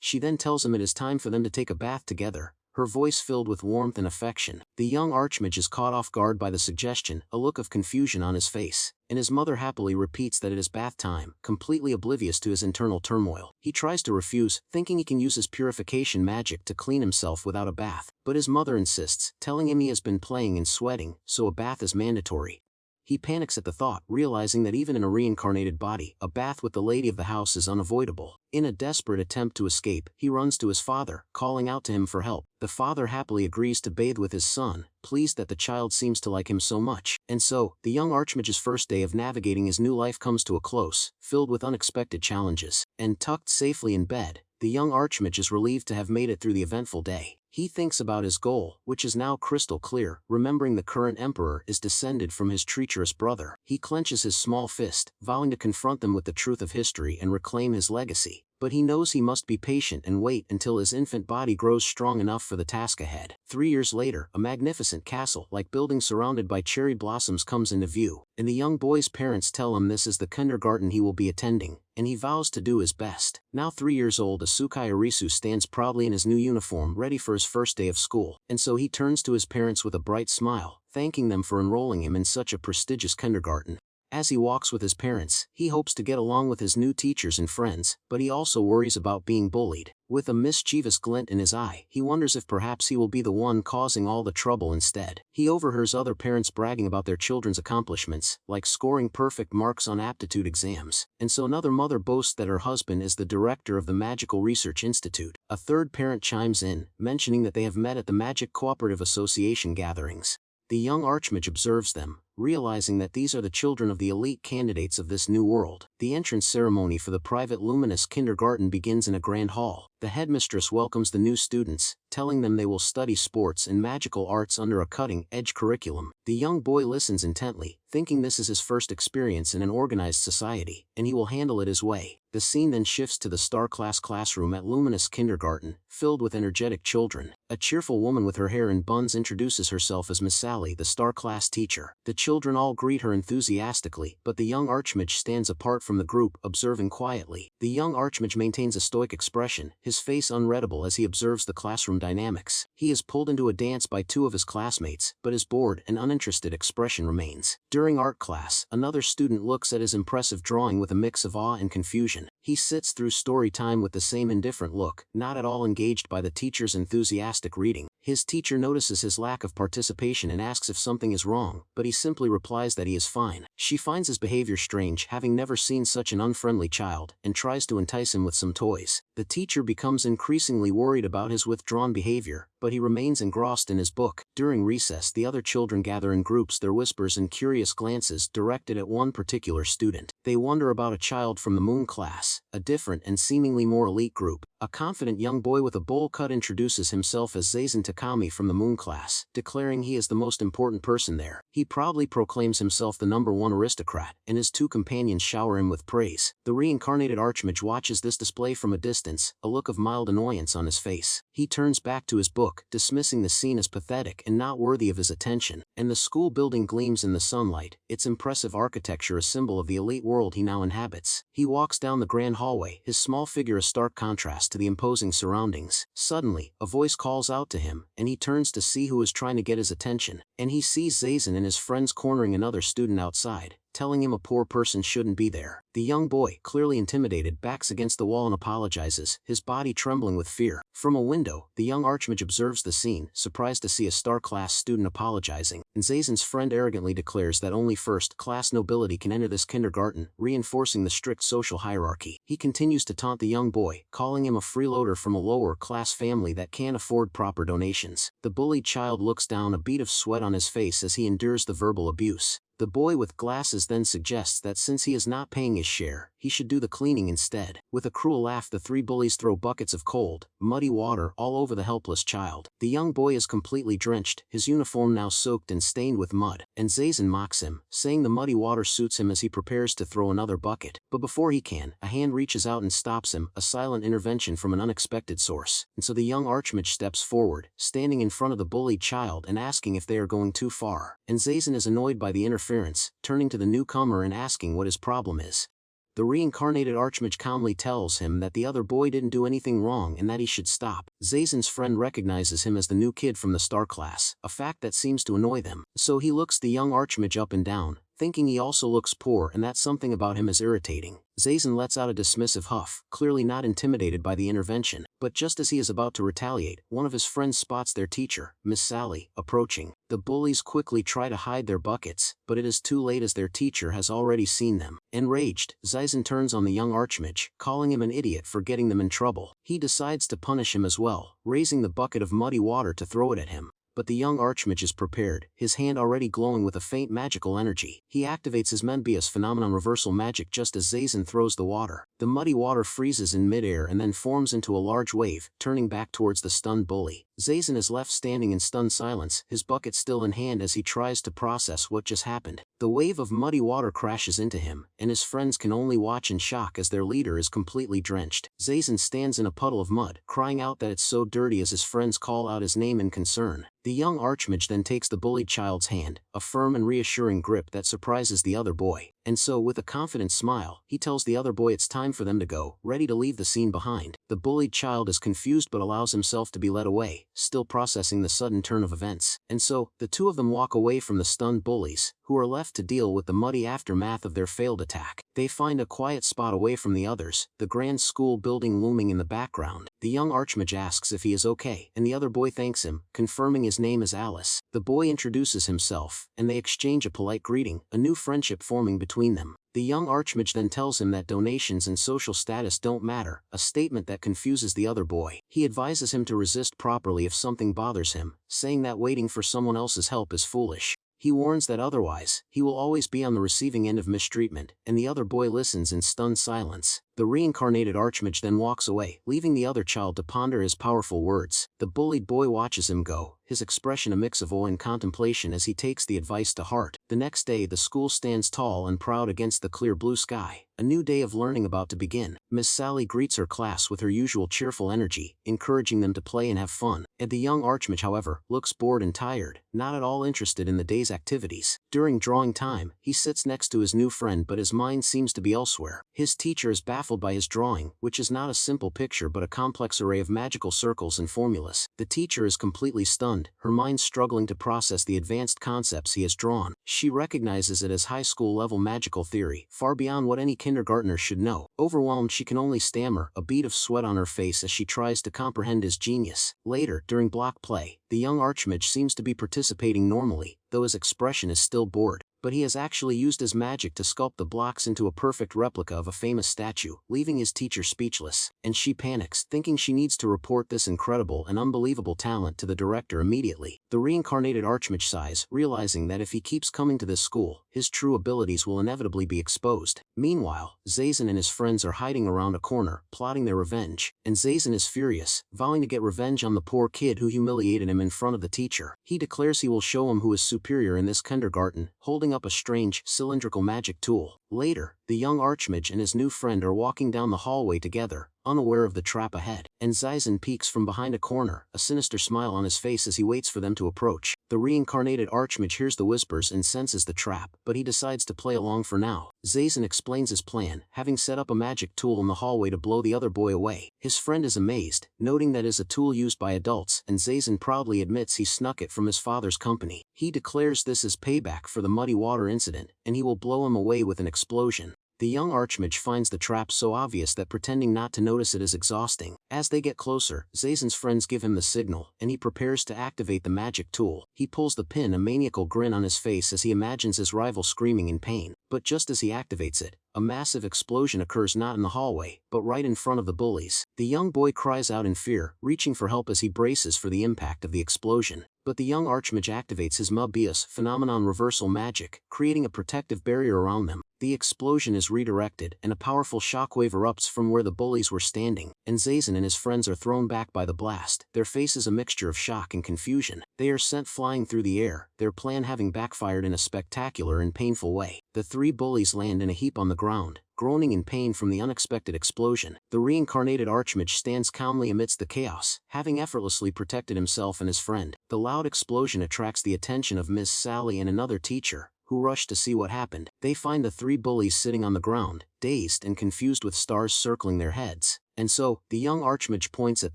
She then tells him it is time for them to take a bath together, her voice filled with warmth and affection. The young Archmage is caught off guard by the suggestion, a look of confusion on his face, and his mother happily repeats that it is bath time, completely oblivious to his internal turmoil. He tries to refuse, thinking he can use his purification magic to clean himself without a bath, but his mother insists, telling him he has been playing and sweating, so a bath is mandatory. He panics at the thought, realizing that even in a reincarnated body, a bath with the lady of the house is unavoidable. In a desperate attempt to escape, he runs to his father, calling out to him for help. The father happily agrees to bathe with his son, pleased that the child seems to like him so much. And so, the young Archmage's first day of navigating his new life comes to a close, filled with unexpected challenges. And tucked safely in bed, the young Archmage is relieved to have made it through the eventful day. He thinks about his goal, which is now crystal clear, remembering the current emperor is descended from his treacherous brother. He clenches his small fist, vowing to confront them with the truth of history and reclaim his legacy. But he knows he must be patient and wait until his infant body grows strong enough for the task ahead. 3 years later, a magnificent castle-like building surrounded by cherry blossoms comes into view, and the young boy's parents tell him this is the kindergarten he will be attending, and he vows to do his best. Now 3 years old, Asukai Arisu stands proudly in his new uniform ready for his first day of school, and so he turns to his parents with a bright smile, thanking them for enrolling him in such a prestigious kindergarten. As he walks with his parents, he hopes to get along with his new teachers and friends, but he also worries about being bullied. With a mischievous glint in his eye, he wonders if perhaps he will be the one causing all the trouble instead. He overhears other parents bragging about their children's accomplishments, like scoring perfect marks on aptitude exams, and so another mother boasts that her husband is the director of the Magical Research Institute. A third parent chimes in, mentioning that they have met at the Magic Cooperative Association gatherings. The young Archmage observes them, realizing that these are the children of the elite candidates of this new world. The entrance ceremony for the private luminous kindergarten begins in a grand hall. The headmistress welcomes the new students, telling them they will study sports and magical arts under a cutting-edge curriculum. The young boy listens intently, thinking this is his first experience in an organized society, and he will handle it his way. The scene then shifts to the Star Class classroom at Luminous Kindergarten, filled with energetic children. A cheerful woman with her hair in buns introduces herself as Miss Sally, the Star Class teacher. The children all greet her enthusiastically, but the young Archmage stands apart from the group, observing quietly. The young Archmage maintains a stoic expression, his face unreadable as he observes the classroom dynamics. He is pulled into a dance by two of his classmates, but his bored and uninterested expression remains. During art class, another student looks at his impressive drawing with a mix of awe and confusion. He sits through story time with the same indifferent look, not at all engaged by the teacher's enthusiastic reading. His teacher notices his lack of participation and asks if something is wrong, but he simply replies that he is fine. She finds his behavior strange, having never seen such an unfriendly child, and tries to entice him with some toys. The teacher becomes increasingly worried about his withdrawn behavior, but he remains engrossed in his book. During recess, the other children gather in groups, their whispers and curious glances directed at one particular student. They wonder about a child from the Moon class, a different and seemingly more elite group. A confident young boy with a bowl cut introduces himself as Zazen Takami from the Moon class, declaring he is the most important person there. He proudly proclaims himself the #1 aristocrat, and his two companions shower him with praise. The reincarnated Archmage watches this display from a distance, distance, a look of mild annoyance on his face. He turns back to his book, dismissing the scene as pathetic and not worthy of his attention, and the school building gleams in the sunlight, its impressive architecture a symbol of the elite world he now inhabits. He walks down the grand hallway, his small figure a stark contrast to the imposing surroundings. Suddenly, a voice calls out to him, and he turns to see who is trying to get his attention, and he sees Zazen and his friends cornering another student outside, telling him a poor person shouldn't be there. The young boy, clearly intimidated, backs against the wall and apologizes, his body trembling with fear. From a window, the young archmage observes the scene, surprised to see a star-class student apologizing, and Zazen's friend arrogantly declares that only first-class nobility can enter this kindergarten, reinforcing the strict social hierarchy. He continues to taunt the young boy, calling him a freeloader from a lower-class family that can't afford proper donations. The bullied child looks down, a bead of sweat on his face as he endures the verbal abuse. The boy with glasses then suggests that since he is not paying his share, he should do the cleaning instead. With a cruel laugh, the three bullies throw buckets of cold, muddy water all over the helpless child. The young boy is completely drenched, his uniform now soaked and stained with mud, and Zazen mocks him, saying the muddy water suits him as he prepares to throw another bucket. But before he can, a hand reaches out and stops him, a silent intervention from an unexpected source. And so the young archmage steps forward, standing in front of the bullied child and asking if they are going too far. And Zazen is annoyed by the interference, turning to the newcomer and asking what his problem is. The reincarnated archmage calmly tells him that the other boy didn't do anything wrong and that he should stop. Zazen's friend recognizes him as the new kid from the star class, a fact that seems to annoy them. So he looks the young archmage up and down, thinking he also looks poor and that something about him is irritating. Zazen lets out a dismissive huff, clearly not intimidated by the intervention, but just as he is about to retaliate, one of his friends spots their teacher, Miss Sally, approaching. The bullies quickly try to hide their buckets, but it is too late as their teacher has already seen them. Enraged, Zazen turns on the young archmage, calling him an idiot for getting them in trouble. He decides to punish him as well, raising the bucket of muddy water to throw it at him. But the young archmage is prepared, his hand already glowing with a faint magical energy. He activates his Menbius phenomenon reversal magic just as Zazen throws the water. The muddy water freezes in midair and then forms into a large wave, turning back towards the stunned bully. Zazen is left standing in stunned silence, his bucket still in hand as he tries to process what just happened. The wave of muddy water crashes into him, and his friends can only watch in shock as their leader is completely drenched. Zazen stands in a puddle of mud, crying out that it's so dirty as his friends call out his name in concern. The young archmage then takes the bullied child's hand, a firm and reassuring grip that surprises the other boy. And so, with a confident smile, he tells the other boy it's time for them to go, ready to leave the scene behind. The bullied child is confused but allows himself to be led away, still processing the sudden turn of events. And so, the two of them walk away from the stunned bullies, who are left to deal with the muddy aftermath of their failed attack. They find a quiet spot away from the others, the grand school building looming in the background. The young archmage asks if he is okay, and the other boy thanks him, confirming his name is Alice. The boy introduces himself, and they exchange a polite greeting, a new friendship forming between them. The young archmage then tells him that donations and social status don't matter, a statement that confuses the other boy. He advises him to resist properly if something bothers him, saying that waiting for someone else's help is foolish. He warns that otherwise, he will always be on the receiving end of mistreatment, and the other boy listens in stunned silence. The reincarnated archmage then walks away, leaving the other child to ponder his powerful words. The bullied boy watches him go, his expression a mix of awe and contemplation as he takes the advice to heart. The next day the school stands tall and proud against the clear blue sky, a new day of learning about to begin. Miss Sally greets her class with her usual cheerful energy, encouraging them to play and have fun. And the young archmage, however, looks bored and tired, not at all interested in the day's activities. During drawing time, he sits next to his new friend but his mind seems to be elsewhere. His teacher is baffled by his drawing, which is not a simple picture but a complex array of magical circles and formulas. The teacher is completely stunned, her mind struggling to process the advanced concepts he has drawn. She recognizes it as high school level magical theory, far beyond what any kindergartner should know. Overwhelmed, she can only stammer, a bead of sweat on her face as she tries to comprehend his genius. Later, during block play, the young archmage seems to be participating normally, though his expression is still bored. But he has actually used his magic to sculpt the blocks into a perfect replica of a famous statue, leaving his teacher speechless. And she panics, thinking she needs to report this incredible and unbelievable talent to the director immediately. The reincarnated archmage sighs, realizing that if he keeps coming to this school, his true abilities will inevitably be exposed. Meanwhile, Zazen and his friends are hiding around a corner, plotting their revenge. And Zazen is furious, vowing to get revenge on the poor kid who humiliated him in front of the teacher. He declares he will show him who is superior in this kindergarten, holding up a strange, cylindrical magic tool. Later, the young archmage and his new friend are walking down the hallway together, unaware of the trap ahead. And Zaisen peeks from behind a corner, a sinister smile on his face as he waits for them to approach. The reincarnated archmage hears the whispers and senses the trap, but he decides to play along for now. Zaisen explains his plan, having set up a magic tool in the hallway to blow the other boy away. His friend is amazed, noting that it is a tool used by adults, and Zaisen proudly admits he snuck it from his father's company. He declares this is payback for the muddy water incident, and he will blow him away with an explosion. The young archmage finds the trap so obvious that pretending not to notice it is exhausting. As they get closer, Zaisen's friends give him the signal, and he prepares to activate the magic tool. He pulls the pin, a maniacal grin on his face as he imagines his rival screaming in pain. But just as he activates it, a massive explosion occurs not in the hallway, but right in front of the bullies. The young boy cries out in fear, reaching for help as he braces for the impact of the explosion. But the young archmage activates his Mobius phenomenon reversal magic, creating a protective barrier around them. The explosion is redirected, and a powerful shockwave erupts from where the bullies were standing, and Zaisen and his friends are thrown back by the blast, their faces a mixture of shock and confusion. They are sent flying through the air, their plan having backfired in a spectacular and painful way. The three bullies land in a heap on the ground, groaning in pain from the unexpected explosion. The reincarnated archmage stands calmly amidst the chaos, having effortlessly protected himself and his friend. The loud explosion attracts the attention of Miss Sally and another teacher, who rush to see what happened. They find the three bullies sitting on the ground, dazed and confused with stars circling their heads. And so, the young archmage points at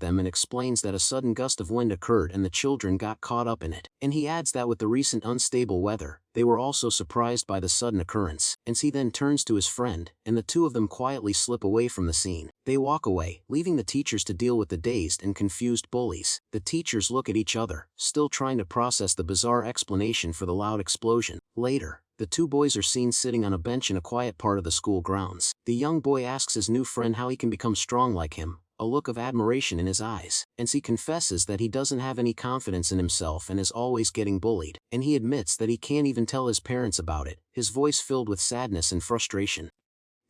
them and explains that a sudden gust of wind occurred and the children got caught up in it. And he adds that with the recent unstable weather, they were also surprised by the sudden occurrence. And he then turns to his friend, and the two of them quietly slip away from the scene. They walk away, leaving the teachers to deal with the dazed and confused bullies. The teachers look at each other, still trying to process the bizarre explanation for the loud explosion. Later, the two boys are seen sitting on a bench in a quiet part of the school grounds. The young boy asks his new friend how he can become strong like him, a look of admiration in his eyes, and he confesses that he doesn't have any confidence in himself and is always getting bullied, and he admits that he can't even tell his parents about it, his voice filled with sadness and frustration.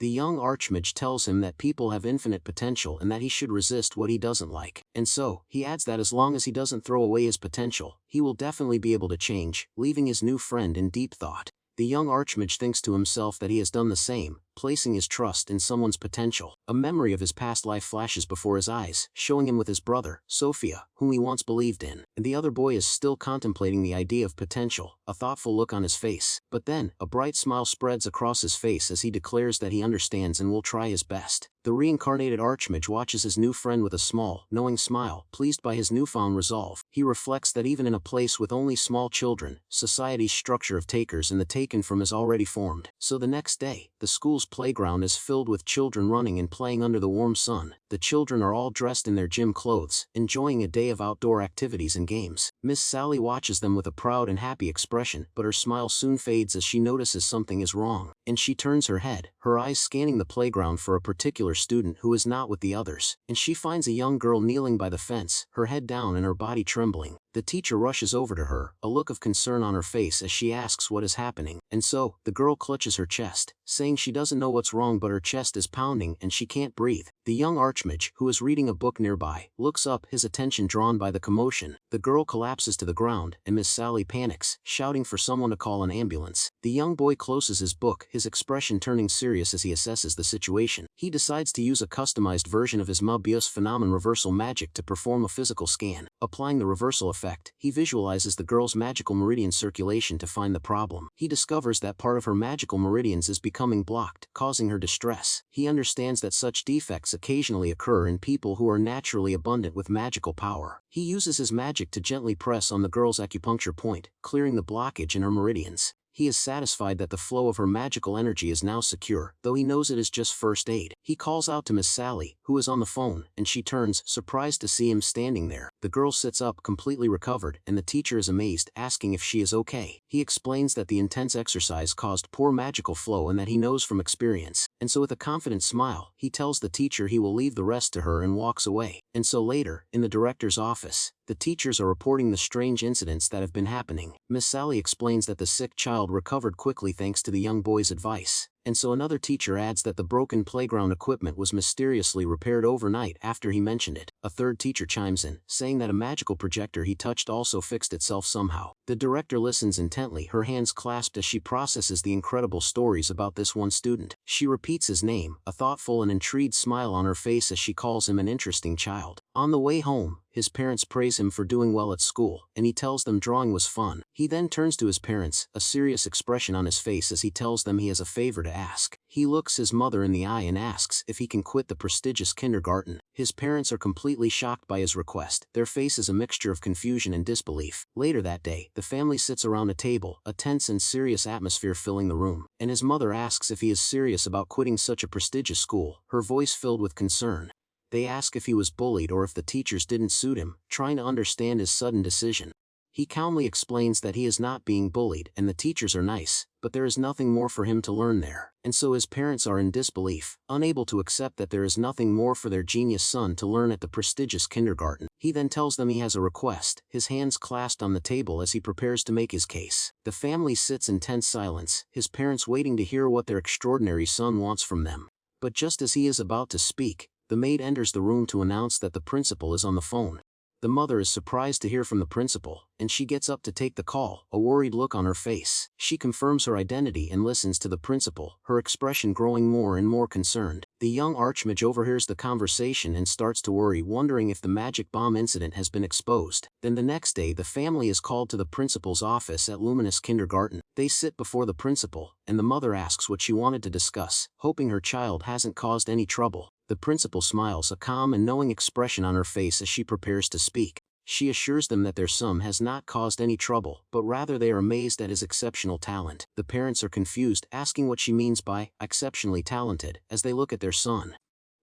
The young archmage tells him that people have infinite potential and that he should resist what he doesn't like. And so, he adds that as long as he doesn't throw away his potential, he will definitely be able to change, leaving his new friend in deep thought. The young archmage thinks to himself that he has done the same, placing his trust in someone's potential. A memory of his past life flashes before his eyes, showing him with his brother, Sophia, whom he once believed in. And the other boy is still contemplating the idea of potential, a thoughtful look on his face. But then, a bright smile spreads across his face as he declares that he understands and will try his best. The reincarnated archmage watches his new friend with a small, knowing smile, pleased by his newfound resolve. He reflects that even in a place with only small children, society's structure of takers and the taken from is already formed. So the next day, the school's playground is filled with children running and playing under the warm sun. The children are all dressed in their gym clothes, enjoying a day of outdoor activities and games. Miss Sally watches them with a proud and happy expression, but her smile soon fades as she notices something is wrong, and she turns her head, her eyes scanning the playground for a particular student who is not with the others, and she finds a young girl kneeling by the fence, her head down and her body trembling. The teacher rushes over to her, a look of concern on her face as she asks what is happening, and so, the girl clutches her chest, saying she doesn't know what's wrong but her chest is pounding and she can't breathe. The young archmage, who is reading a book nearby, looks up, his attention drawn by the commotion. The girl collapses to the ground, and Miss Sally panics, shouting for someone to call an ambulance. The young boy closes his book, his expression turning serious as he assesses the situation. He decides to use a customized version of his Mobius phenomenon reversal magic to perform a physical scan. Applying the reversal effect, he visualizes the girl's magical meridian circulation to find the problem. He discovers that part of her magical meridians is becoming blocked, causing her distress. He understands that such defects occasionally occur in people who are naturally abundant with magical power. He uses his magic to gently press on the girl's acupuncture point, clearing the blockage in her meridians. He is satisfied that the flow of her magical energy is now secure, though he knows it is just first aid. He calls out to Miss Sally, who is on the phone, and she turns, surprised to see him standing there. The girl sits up, completely recovered, and the teacher is amazed, asking if she is okay. He explains that the intense exercise caused poor magical flow and that he knows from experience. And so with a confident smile, he tells the teacher he will leave the rest to her and walks away. And so later, in the director's office, the teachers are reporting the strange incidents that have been happening. Miss Sally explains that the sick child recovered quickly thanks to the young boy's advice, And so another teacher adds that the broken playground equipment was mysteriously repaired overnight after he mentioned it. A third teacher chimes in, saying that a magical projector he touched also fixed itself somehow. The director listens intently, her hands clasped as she processes the incredible stories about this one student. She repeats his name, a thoughtful and intrigued smile on her face as she calls him an interesting child. On the way home, his parents praise him for doing well at school, and he tells them drawing was fun. He then turns to his parents, a serious expression on his face as he tells them he has a favor to ask. He looks his mother in the eye and asks if he can quit the prestigious kindergarten. His parents are completely shocked by his request, their face is a mixture of confusion and disbelief. Later that day, the family sits around a table, a tense and serious atmosphere filling the room, and his mother asks if he is serious about quitting such a prestigious school, her voice filled with concern. They ask if he was bullied or if the teachers didn't suit him, trying to understand his sudden decision. He calmly explains that he is not being bullied and the teachers are nice, but there is nothing more for him to learn there, and so his parents are in disbelief, unable to accept that there is nothing more for their genius son to learn at the prestigious kindergarten. He then tells them he has a request, his hands clasped on the table as he prepares to make his case. The family sits in tense silence, his parents waiting to hear what their extraordinary son wants from them. But just as he is about to speak, the maid enters the room to announce that the principal is on the phone. The mother is surprised to hear from the principal, and she gets up to take the call, a worried look on her face. She confirms her identity and listens to the principal, her expression growing more and more concerned. The young archmage overhears the conversation and starts to worry, wondering if the magic bomb incident has been exposed. Then the next day the family is called to the principal's office at Luminous Kindergarten. They sit before the principal, and the mother asks what she wanted to discuss, hoping her child hasn't caused any trouble. The principal smiles, a calm and knowing expression on her face as she prepares to speak. She assures them that their son has not caused any trouble, but rather they are amazed at his exceptional talent. The parents are confused, asking what she means by exceptionally talented, as they look at their son.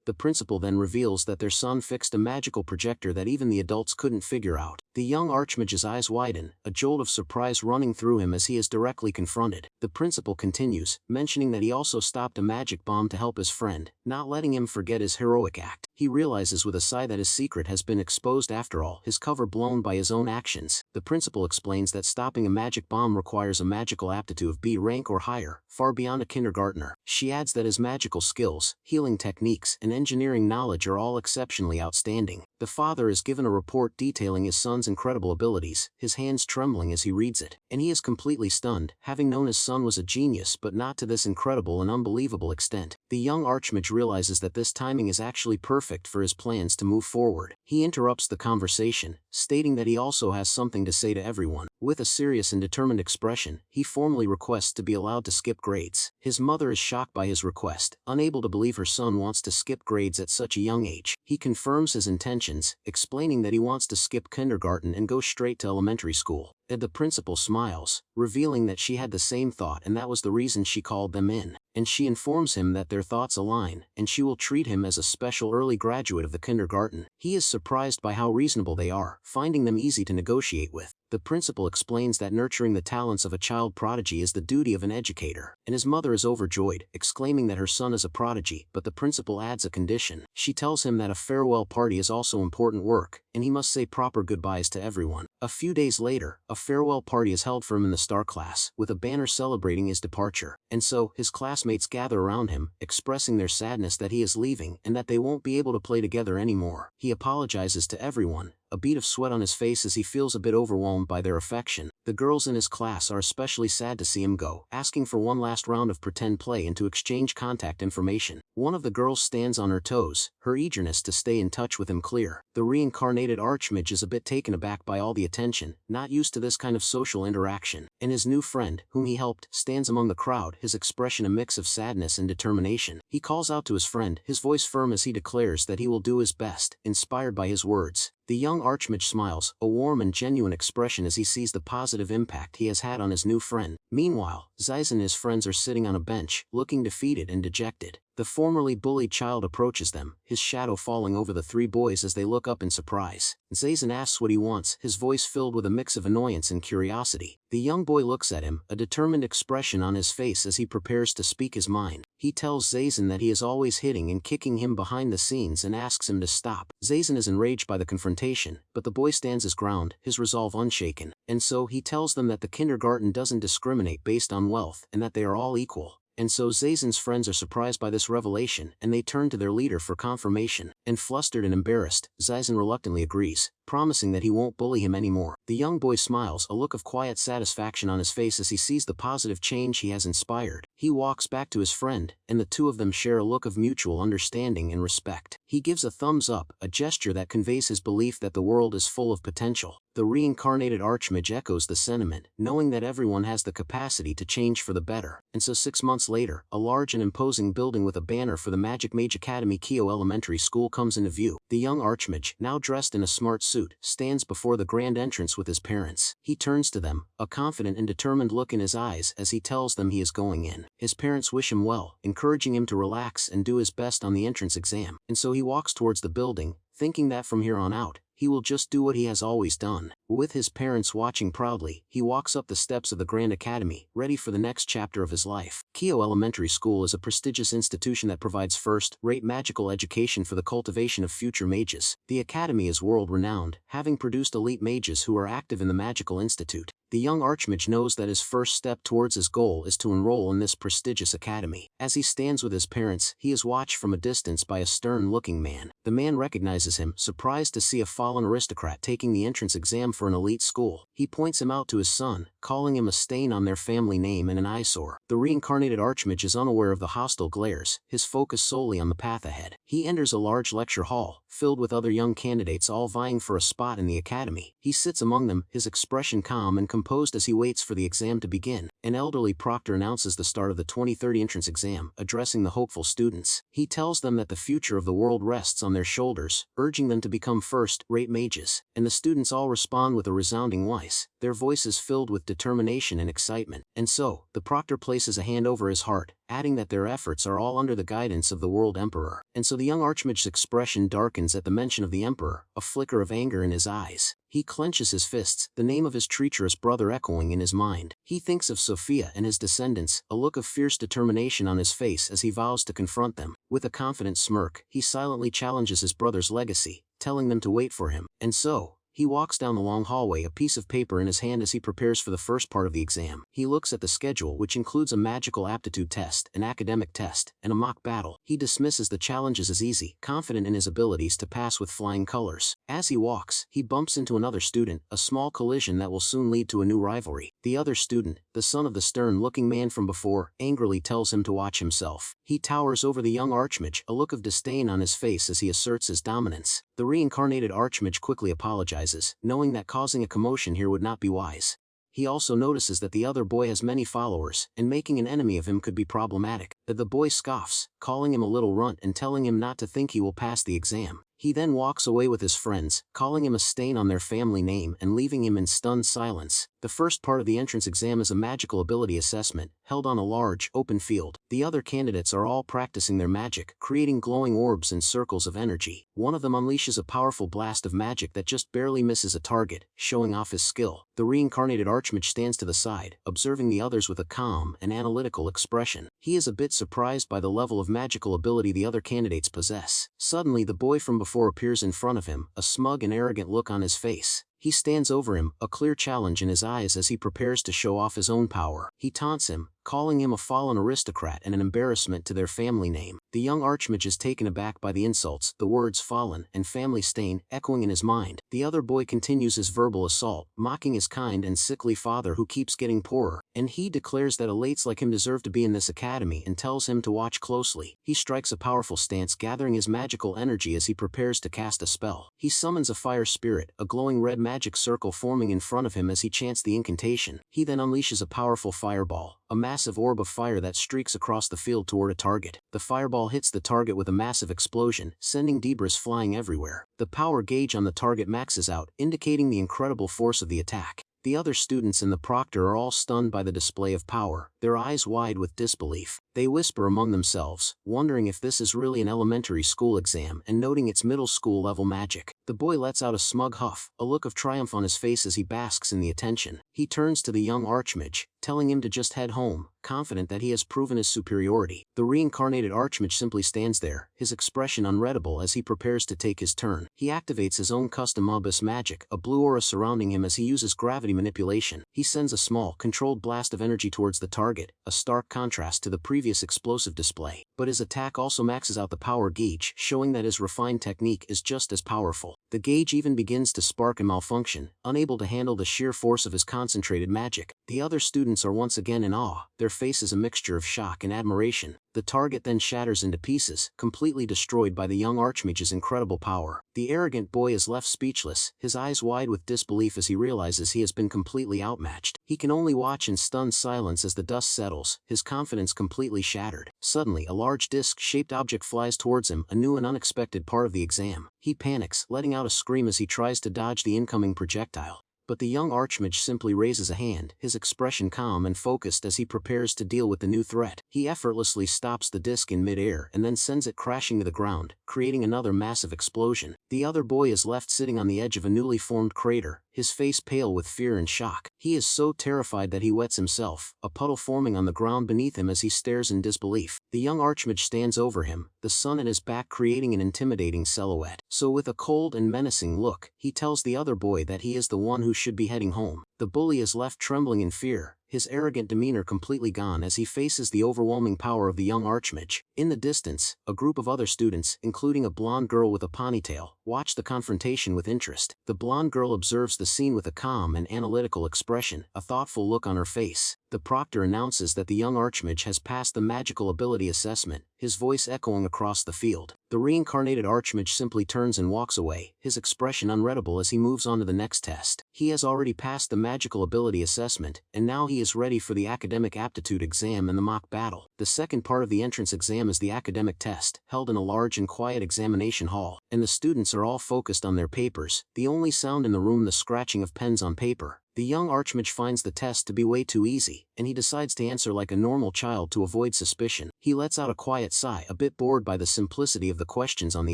The principal then reveals that their son fixed a magical projector that even the adults couldn't figure out. The young archmage's eyes widen, a jolt of surprise running through him as he is directly confronted. The principal continues, mentioning that he also stopped a magic bomb to help his friend, not letting him forget his heroic act. He realizes with a sigh that his secret has been exposed after all, his cover blown by his own actions. The principal explains that stopping a magic bomb requires a magical aptitude of B rank or higher, far beyond a kindergartner. She adds that his magical skills, healing techniques, and engineering knowledge are all exceptionally outstanding. The father is given a report detailing his son's incredible abilities, his hands trembling as he reads it, and he is completely stunned, having known his son was a genius but not to this incredible and unbelievable extent. The young archmage realizes that this timing is actually perfect for his plans to move forward. He interrupts the conversation, stating that he also has something to say to everyone. With a serious and determined expression, he formally requests to be allowed to skip grades. His mother is shocked by his request, unable to believe her son wants to skip grades at such a young age. He confirms his intentions, explaining that he wants to skip kindergarten and go straight to elementary school. The principal smiles, revealing that she had the same thought and that was the reason she called them in. And she informs him that their thoughts align, and she will treat him as a special early graduate of the kindergarten. He is surprised by how reasonable they are, finding them easy to negotiate with. The principal explains that nurturing the talents of a child prodigy is the duty of an educator, and his mother is overjoyed, exclaiming that her son is a prodigy, but the principal adds a condition. She tells him that a farewell party is also important work, and he must say proper goodbyes to everyone. A few days later, a farewell party is held for him in the star class, with a banner celebrating his departure, and so, his classmates gather around him, expressing their sadness that he is leaving and that they won't be able to play together anymore. He apologizes to everyone, a bead of sweat on his face as he feels a bit overwhelmed by their affection. The girls in his class are especially sad to see him go, asking for one last round of pretend play and to exchange contact information. One of the girls stands on her toes, her eagerness to stay in touch with him clear. The reincarnated archmage is a bit taken aback by all the attention, not used to this kind of social interaction, and his new friend, whom he helped, stands among the crowd, his expression a mix of sadness and determination. He calls out to his friend, his voice firm as he declares that he will do his best, inspired by his words. The young archmage smiles, a warm and genuine expression as he sees the positive impact he has had on his new friend. Meanwhile, Zeiss and his friends are sitting on a bench, looking defeated and dejected. The formerly bullied child approaches them, his shadow falling over the three boys as they look up in surprise. Zazen asks what he wants, his voice filled with a mix of annoyance and curiosity. The young boy looks at him, a determined expression on his face as he prepares to speak his mind. He tells Zazen that he is always hitting and kicking him behind the scenes and asks him to stop. Zazen is enraged by the confrontation, but the boy stands his ground, his resolve unshaken. And so he tells them that the kindergarten doesn't discriminate based on wealth and that they are all equal. And so Zazen's friends are surprised by this revelation, and they turn to their leader for confirmation. And flustered and embarrassed, Zazen reluctantly agrees, promising that he won't bully him anymore. The young boy smiles, a look of quiet satisfaction on his face as he sees the positive change he has inspired. He walks back to his friend, and the two of them share a look of mutual understanding and respect. He gives a thumbs up, a gesture that conveys his belief that the world is full of potential. The reincarnated archmage echoes the sentiment, knowing that everyone has the capacity to change for the better. And so 6 months later, a large and imposing building with a banner for the Magic Mage Academy Kyo Elementary School comes into view. The young archmage, now dressed in a smart suit, stands before the grand entrance with his parents. He turns to them, a confident and determined look in his eyes as he tells them he is going in. His parents wish him well, encouraging him to relax and do his best on the entrance exam. And so he walks towards the building, thinking that from here on out, he will just do what he has always done. With his parents watching proudly, he walks up the steps of the Grand Academy, ready for the next chapter of his life. Kyo Elementary School is a prestigious institution that provides first-rate magical education for the cultivation of future mages. The academy is world-renowned, having produced elite mages who are active in the Magical Institute. The young archmage knows that his first step towards his goal is to enroll in this prestigious academy. As he stands with his parents, he is watched from a distance by a stern-looking man. The man recognizes him, surprised to see a fallen aristocrat taking the entrance exam for an elite school. He points him out to his son, calling him a stain on their family name and an eyesore. The reincarnated archmage is unaware of the hostile glares, his focus solely on the path ahead. He enters a large lecture hall, filled with other young candidates all vying for a spot in the academy. He sits among them, his expression calm and composed as he waits for the exam to begin. An elderly proctor announces the start of the 2030 entrance exam, addressing the hopeful students. He tells them that the future of the world rests on their shoulders, urging them to become first-rate mages. And the students all respond with a resounding wise, their voices filled with determination and excitement. And so, the proctor places a hand over his heart, adding that their efforts are all under the guidance of the World Emperor. And so the young archmage's expression darkens at the mention of the Emperor, a flicker of anger in his eyes. He clenches his fists, the name of his treacherous brother echoing in his mind. He thinks of Sophia and his descendants, a look of fierce determination on his face as he vows to confront them. With a confident smirk, he silently challenges his brother's legacy, telling them to wait for him. And so, he walks down the long hallway, a piece of paper in his hand as he prepares for the first part of the exam. He looks at the schedule, which includes a magical aptitude test, an academic test, and a mock battle. He dismisses the challenges as easy, confident in his abilities to pass with flying colors. As he walks, he bumps into another student, a small collision that will soon lead to a new rivalry. The other student, the son of the stern-looking man from before, angrily tells him to watch himself. He towers over the young archmage, a look of disdain on his face as he asserts his dominance. The reincarnated archmage quickly apologizes, knowing that causing a commotion here would not be wise. He also notices that the other boy has many followers, and making an enemy of him could be problematic. The boy scoffs, calling him a little runt and telling him not to think he will pass the exam. He then walks away with his friends, calling him a stain on their family name and leaving him in stunned silence. The first part of the entrance exam is a magical ability assessment, held on a large, open field. The other candidates are all practicing their magic, creating glowing orbs and circles of energy. One of them unleashes a powerful blast of magic that just barely misses a target, showing off his skill. The reincarnated archmage stands to the side, observing the others with a calm and analytical expression. He is a bit surprised by the level of magical ability the other candidates possess. Suddenly the boy from before appears in front of him, a smug and arrogant look on his face. He stands over him, a clear challenge in his eyes as he prepares to show off his own power. He taunts him, calling him a fallen aristocrat and an embarrassment to their family name. The young archmage is taken aback by the insults, the words fallen and family stain echoing in his mind. The other boy continues his verbal assault, mocking his kind and sickly father who keeps getting poorer, and he declares that elites like him deserve to be in this academy and tells him to watch closely. He strikes a powerful stance, gathering his magical energy as he prepares to cast a spell. He summons a fire spirit, a glowing red magic circle forming in front of him as he chants the incantation. He then unleashes a powerful fireball, a massive orb of fire that streaks across the field toward a target. The fireball hits the target with a massive explosion, sending debris flying everywhere. The power gauge on the target maxes out, indicating the incredible force of the attack. The other students and the proctor are all stunned by the display of power, their eyes wide with disbelief. They whisper among themselves, wondering if this is really an elementary school exam and noting its middle school level magic. The boy lets out a smug huff, a look of triumph on his face as he basks in the attention. He turns to the young archmage, telling him to just head home, confident that he has proven his superiority. The reincarnated Archmage simply stands there, his expression unreadable as he prepares to take his turn. He activates his own custom abyss magic, a blue aura surrounding him as he uses gravity manipulation. He sends a small, controlled blast of energy towards the target, a stark contrast to the previous explosive display. But his attack also maxes out the power gauge, showing that his refined technique is just as powerful. The gauge even begins to spark and malfunction, unable to handle the sheer force of his concentrated magic. The other students are once again in awe, their faces a mixture of shock and admiration. The target then shatters into pieces, completely destroyed by the young Archmage's incredible power. The arrogant boy is left speechless, his eyes wide with disbelief as he realizes he has been completely outmatched. He can only watch in stunned silence as the dust settles, his confidence completely shattered. Suddenly a large disc-shaped object flies towards him, a new and unexpected part of the exam. He panics, letting out a scream as he tries to dodge the incoming projectile. But the young Archmage simply raises a hand, his expression calm and focused as he prepares to deal with the new threat. He effortlessly stops the disc in mid-air and then sends it crashing to the ground, creating another massive explosion. The other boy is left sitting on the edge of a newly formed crater, his face pale with fear and shock. He is so terrified that he wets himself, a puddle forming on the ground beneath him as he stares in disbelief. The young Archmage stands over him, the sun at his back creating an intimidating silhouette. So with a cold and menacing look, he tells the other boy that he is the one who should be heading home. The bully is left trembling in fear, his arrogant demeanor completely gone as he faces the overwhelming power of the young Archmage. In the distance, a group of other students, including a blonde girl with a ponytail, watch the confrontation with interest. The blonde girl observes the scene with a calm and analytical expression, a thoughtful look on her face. The proctor announces that the young Archmage has passed the magical ability assessment, his voice echoing across the field. The reincarnated Archmage simply turns and walks away, his expression unreadable as he moves on to the next test. He has already passed the magical ability assessment, and now he is ready for the academic aptitude exam and the mock battle. The second part of the entrance exam is the academic test, held in a large and quiet examination hall, and the students are all focused on their papers, the only sound in the room the scratching of pens on paper. The young Archmage finds the test to be way too easy, and he decides to answer like a normal child to avoid suspicion. He lets out a quiet sigh, a bit bored by the simplicity of the questions on the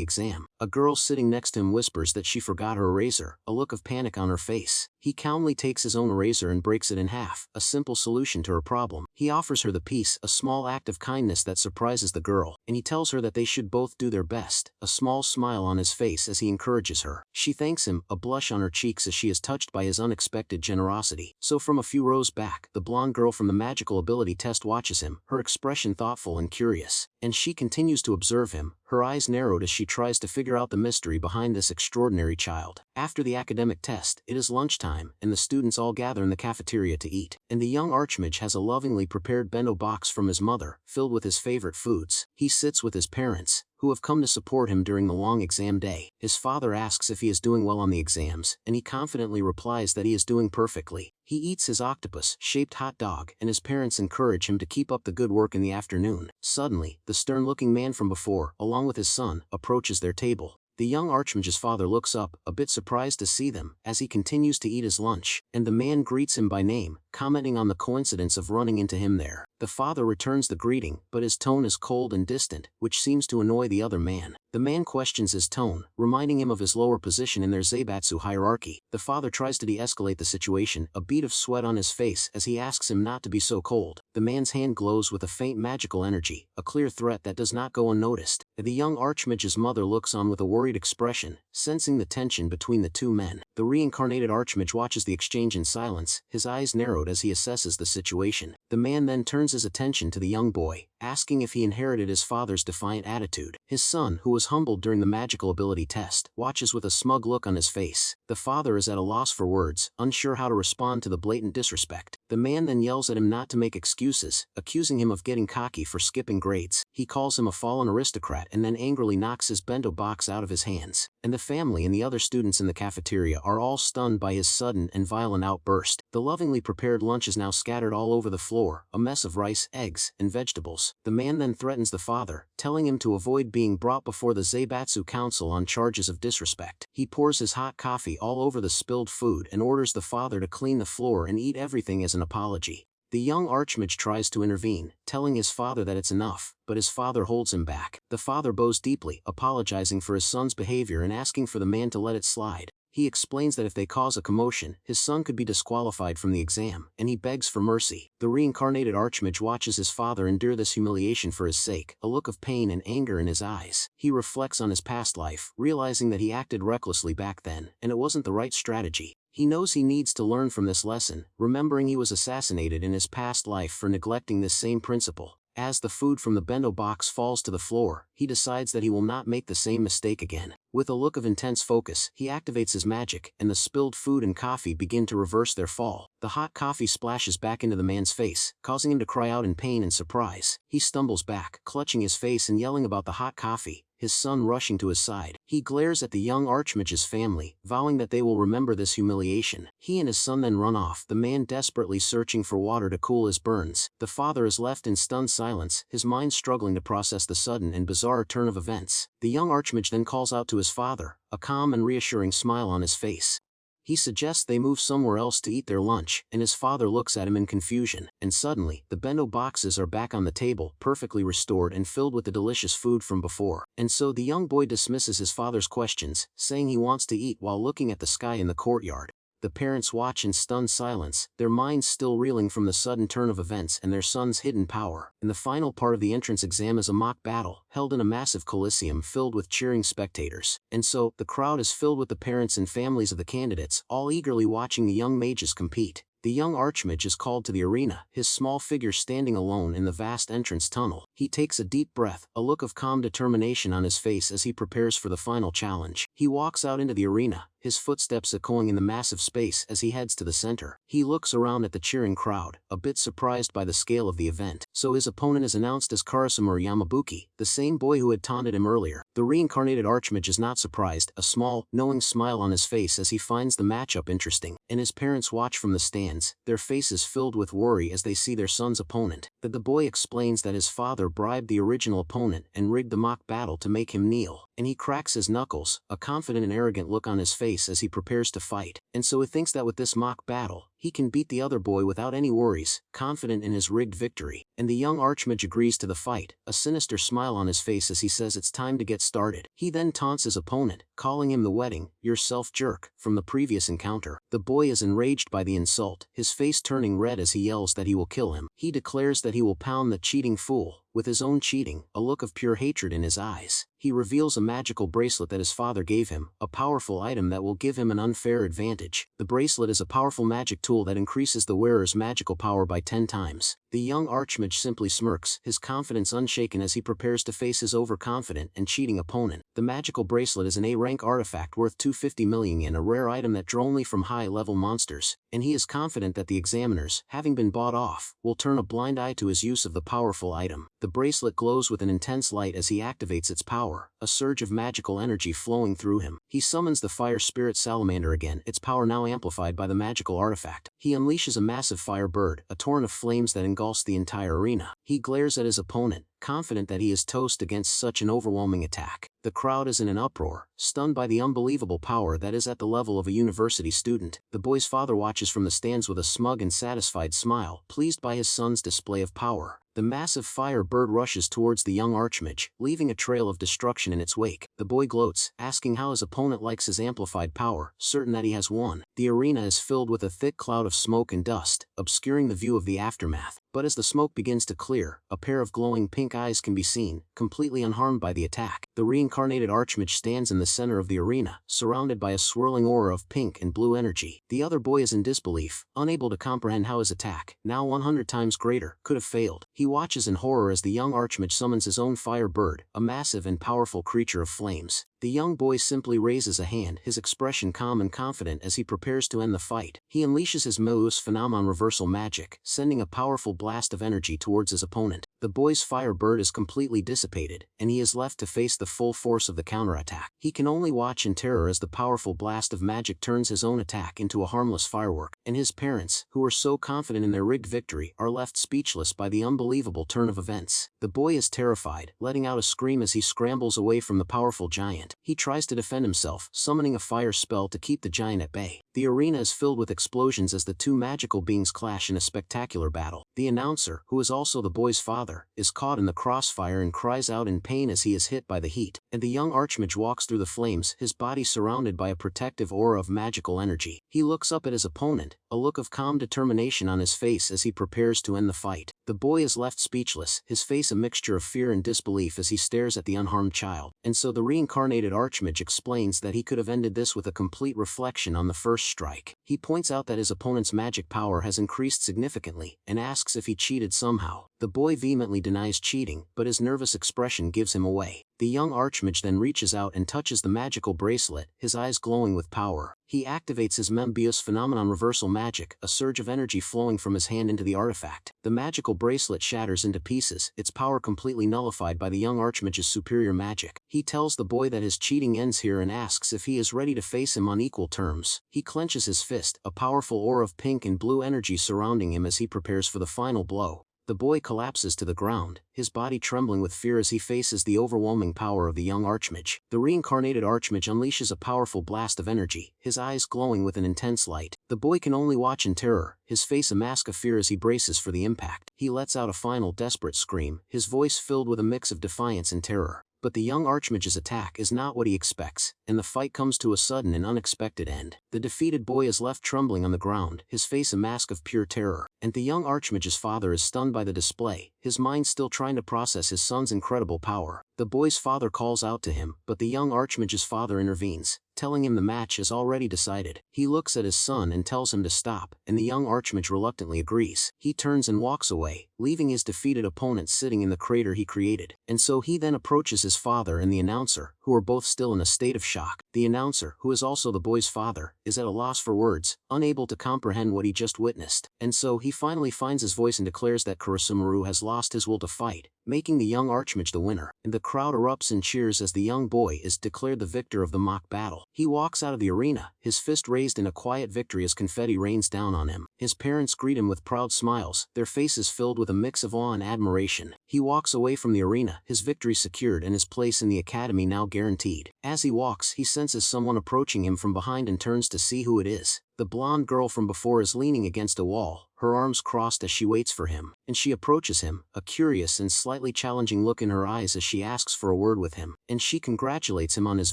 exam. A girl sitting next to him whispers that she forgot her eraser, a look of panic on her face. He calmly takes his own eraser and breaks it in half, a simple solution to her problem. He offers her the piece, a small act of kindness that surprises the girl, and he tells her that they should both do their best, a small smile on his face as he encourages her. She thanks him, a blush on her cheeks as she is touched by his unexpected generosity. So from a few rows back, the blonde girl from the magical ability test watches him, her expression thoughtful and curious, and she continues to observe him, her eyes narrowed as she tries to figure out the mystery behind this extraordinary child. After the academic test, it is lunchtime, and the students all gather in the cafeteria to eat. And the young Archmage has a lovingly prepared bento box from his mother, filled with his favorite foods. He sits with his parents, who have come to support him during the long exam day. His father asks if he is doing well on the exams, and he confidently replies that he is doing perfectly. He eats his octopus-shaped hot dog, and his parents encourage him to keep up the good work in the afternoon. Suddenly, the stern-looking man from before, along with his son, approaches their table. The young Archmage's father looks up, a bit surprised to see them, as he continues to eat his lunch, and the man greets him by name, commenting on the coincidence of running into him there. The father returns the greeting, but his tone is cold and distant, which seems to annoy the other man. The man questions his tone, reminding him of his lower position in their Zaibatsu hierarchy. The father tries to de-escalate the situation, a bead of sweat on his face as he asks him not to be so cold. The man's hand glows with a faint magical energy, a clear threat that does not go unnoticed. The young Archmage's mother looks on with a worried expression, sensing the tension between the two men. The reincarnated Archmage watches the exchange in silence, his eyes narrowed as he assesses the situation. The man then turns his attention to the young boy, asking if he inherited his father's defiant attitude. His son, who was humbled during the magical ability test, watches with a smug look on his face. The father is at a loss for words, unsure how to respond to the blatant disrespect. The man then yells at him not to make excuses, accusing him of getting cocky for skipping grades. He calls him a fallen aristocrat and then angrily knocks his bento box out of his hands. And the family and the other students in the cafeteria are all stunned by his sudden and violent outburst. The lovingly prepared lunch is now scattered all over the floor, a mess of rice, eggs, and vegetables. The man then threatens the father, telling him to avoid being brought before the Zaibatsu Council on charges of disrespect. He pours his hot coffee all over the spilled food and orders the father to clean the floor and eat everything as an apology. The young Archmage tries to intervene, telling his father that it's enough, but his father holds him back. The father bows deeply, apologizing for his son's behavior and asking for the man to let it slide. He explains that if they cause a commotion, his son could be disqualified from the exam, and he begs for mercy. The reincarnated Archmage watches his father endure this humiliation for his sake, a look of pain and anger in his eyes. He reflects on his past life, realizing that he acted recklessly back then, and it wasn't the right strategy. He knows he needs to learn from this lesson, remembering he was assassinated in his past life for neglecting this same principle. As the food from the bento box falls to the floor, he decides that he will not make the same mistake again. With a look of intense focus, he activates his magic, and the spilled food and coffee begin to reverse their fall. The hot coffee splashes back into the man's face, causing him to cry out in pain and surprise. He stumbles back, clutching his face and yelling about the hot coffee, his son rushing to his side. He glares at the young Archmage's family, vowing that they will remember this humiliation. He and his son then run off, the man desperately searching for water to cool his burns. The father is left in stunned silence, his mind struggling to process the sudden and bizarre turn of events. The young Archmage then calls out to his father, a calm and reassuring smile on his face. He suggests they move somewhere else to eat their lunch, and his father looks at him in confusion. And suddenly, the bento boxes are back on the table, perfectly restored and filled with the delicious food from before. And so the young boy dismisses his father's questions, saying he wants to eat while looking at the sky in the courtyard. The parents watch in stunned silence, their minds still reeling from the sudden turn of events and their son's hidden power. And the final part of the entrance exam is a mock battle, held in a massive coliseum filled with cheering spectators. And so, the crowd is filled with the parents and families of the candidates, all eagerly watching the young mages compete. The young Archmage is called to the arena, his small figure standing alone in the vast entrance tunnel. He takes a deep breath, a look of calm determination on his face as he prepares for the final challenge. He walks out into the arena, his footsteps echoing in the massive space as he heads to the center. He looks around at the cheering crowd, a bit surprised by the scale of the event. So his opponent is announced as Karasumura Yamabuki, the same boy who had taunted him earlier. The reincarnated Archmage is not surprised, a small, knowing smile on his face as he finds the matchup interesting. And his parents watch from the stands, their faces filled with worry as they see their son's opponent. But the boy explains that his father bribed the original opponent and rigged the mock battle to make him kneel. And he cracks his knuckles, a confident and arrogant look on his face as he prepares to fight. And so he thinks that with this mock battle, he can beat the other boy without any worries, confident in his rigged victory. And the young Archmage agrees to the fight, a sinister smile on his face as he says it's time to get started. He then taunts his opponent, calling him the wedding, yourself jerk, from the previous encounter. The boy is enraged by the insult, his face turning red as he yells that he will kill him. He declares that he will pound the cheating fool, with his own cheating, a look of pure hatred in his eyes. He reveals a magical bracelet that his father gave him, a powerful item that will give him an unfair advantage. The bracelet is a powerful magic tool that increases the wearer's magical power by 10 times. The young Archmage simply smirks, his confidence unshaken as he prepares to face his overconfident and cheating opponent. The magical bracelet is an A-rank artifact worth 250 million yen, a rare item that draws only from high-level monsters, and he is confident that the examiners, having been bought off, will turn a blind eye to his use of the powerful item. The bracelet glows with an intense light as he activates its power, a surge of magical energy flowing through him. He summons the fire spirit salamander again, its power now amplified by the magical artifact. He unleashes a massive fire bird, a torrent of flames that engulfs the entire arena. He glares at his opponent, confident that he is toast against such an overwhelming attack. The crowd is in an uproar, stunned by the unbelievable power that is at the level of a university student. The boy's father watches from the stands with a smug and satisfied smile, pleased by his son's display of power. The massive fire bird rushes towards the young Archmage, leaving a trail of destruction in its wake. The boy gloats, asking how his opponent likes his amplified power, certain that he has won. The arena is filled with a thick cloud of smoke and dust, obscuring the view of the aftermath. But as the smoke begins to clear, a pair of glowing pink eyes can be seen, completely unharmed by the attack. The reincarnated Archmage stands in the center of the arena, surrounded by a swirling aura of pink and blue energy. The other boy is in disbelief, unable to comprehend how his attack, now 100 times greater, could have failed. He watches in horror as the young Archmage summons his own fire bird, a massive and powerful creature of flames. The young boy simply raises a hand, his expression calm and confident as he prepares to end the fight. He unleashes his Moos Phenomenon reversal magic, sending a powerful blast of energy towards his opponent. The boy's fire bird is completely dissipated, and he is left to face the full force of the counterattack. He can only watch in terror as the powerful blast of magic turns his own attack into a harmless firework, and his parents, who are so confident in their rigged victory, are left speechless by the unbelievable turn of events. The boy is terrified, letting out a scream as he scrambles away from the powerful giant. He tries to defend himself, summoning a fire spell to keep the giant at bay. The arena is filled with explosions as the two magical beings clash in a spectacular battle. The announcer, who is also the boy's father, is caught in the crossfire and cries out in pain as he is hit by the heat, and the young archmage walks through the flames, his body surrounded by a protective aura of magical energy. He looks up at his opponent, a look of calm determination on his face as he prepares to end the fight. The boy is left speechless, his face a mixture of fear and disbelief as he stares at the unharmed child. And so the reincarnated archmage explains that he could have ended this with a complete reflection on the first strike. He points out that his opponent's magic power has increased significantly, and asks if he cheated somehow. The boy vehemently denies cheating, but his nervous expression gives him away. The young archmage then reaches out and touches the magical bracelet, his eyes glowing with power. He activates his Membius phenomenon reversal magic, a surge of energy flowing from his hand into the artifact. The magical bracelet shatters into pieces, its power completely nullified by the young archmage's superior magic. He tells the boy that his cheating ends here and asks if he is ready to face him on equal terms. He clenches his fist, a powerful aura of pink and blue energy surrounding him as he prepares for the final blow. The boy collapses to the ground, his body trembling with fear as he faces the overwhelming power of the young archmage. The reincarnated archmage unleashes a powerful blast of energy, his eyes glowing with an intense light. The boy can only watch in terror, his face a mask of fear as he braces for the impact. He lets out a final desperate scream, his voice filled with a mix of defiance and terror. But the young archmage's attack is not what he expects, and the fight comes to a sudden and unexpected end. The defeated boy is left trembling on the ground, his face a mask of pure terror, and the young archmage's father is stunned by the display, his mind still trying to process his son's incredible power. The boy's father calls out to him, but the young archmage's father intervenes, telling him the match is already decided. He looks at his son and tells him to stop, and the young archmage reluctantly agrees. He turns and walks away, leaving his defeated opponent sitting in the crater he created. And so he then approaches his father and the announcer, who are both still in a state of shock. The announcer, who is also the boy's father, is at a loss for words, unable to comprehend what he just witnessed. And so he finally finds his voice and declares that Kurasumaru has lost his will to fight, making the young archmage the winner. And the crowd erupts in cheers as the young boy is declared the victor of the mock battle. He walks out of the arena, his fist raised in a quiet victory as confetti rains down on him. His parents greet him with proud smiles, their faces filled with a mix of awe and admiration. He walks away from the arena, his victory secured and his place in the academy now guaranteed. As he walks, he senses someone approaching him from behind and turns to see who it is. The blonde girl from before is leaning against a wall, her arms crossed as she waits for him, and she approaches him, a curious and slightly challenging look in her eyes as she asks for a word with him, and she congratulates him on his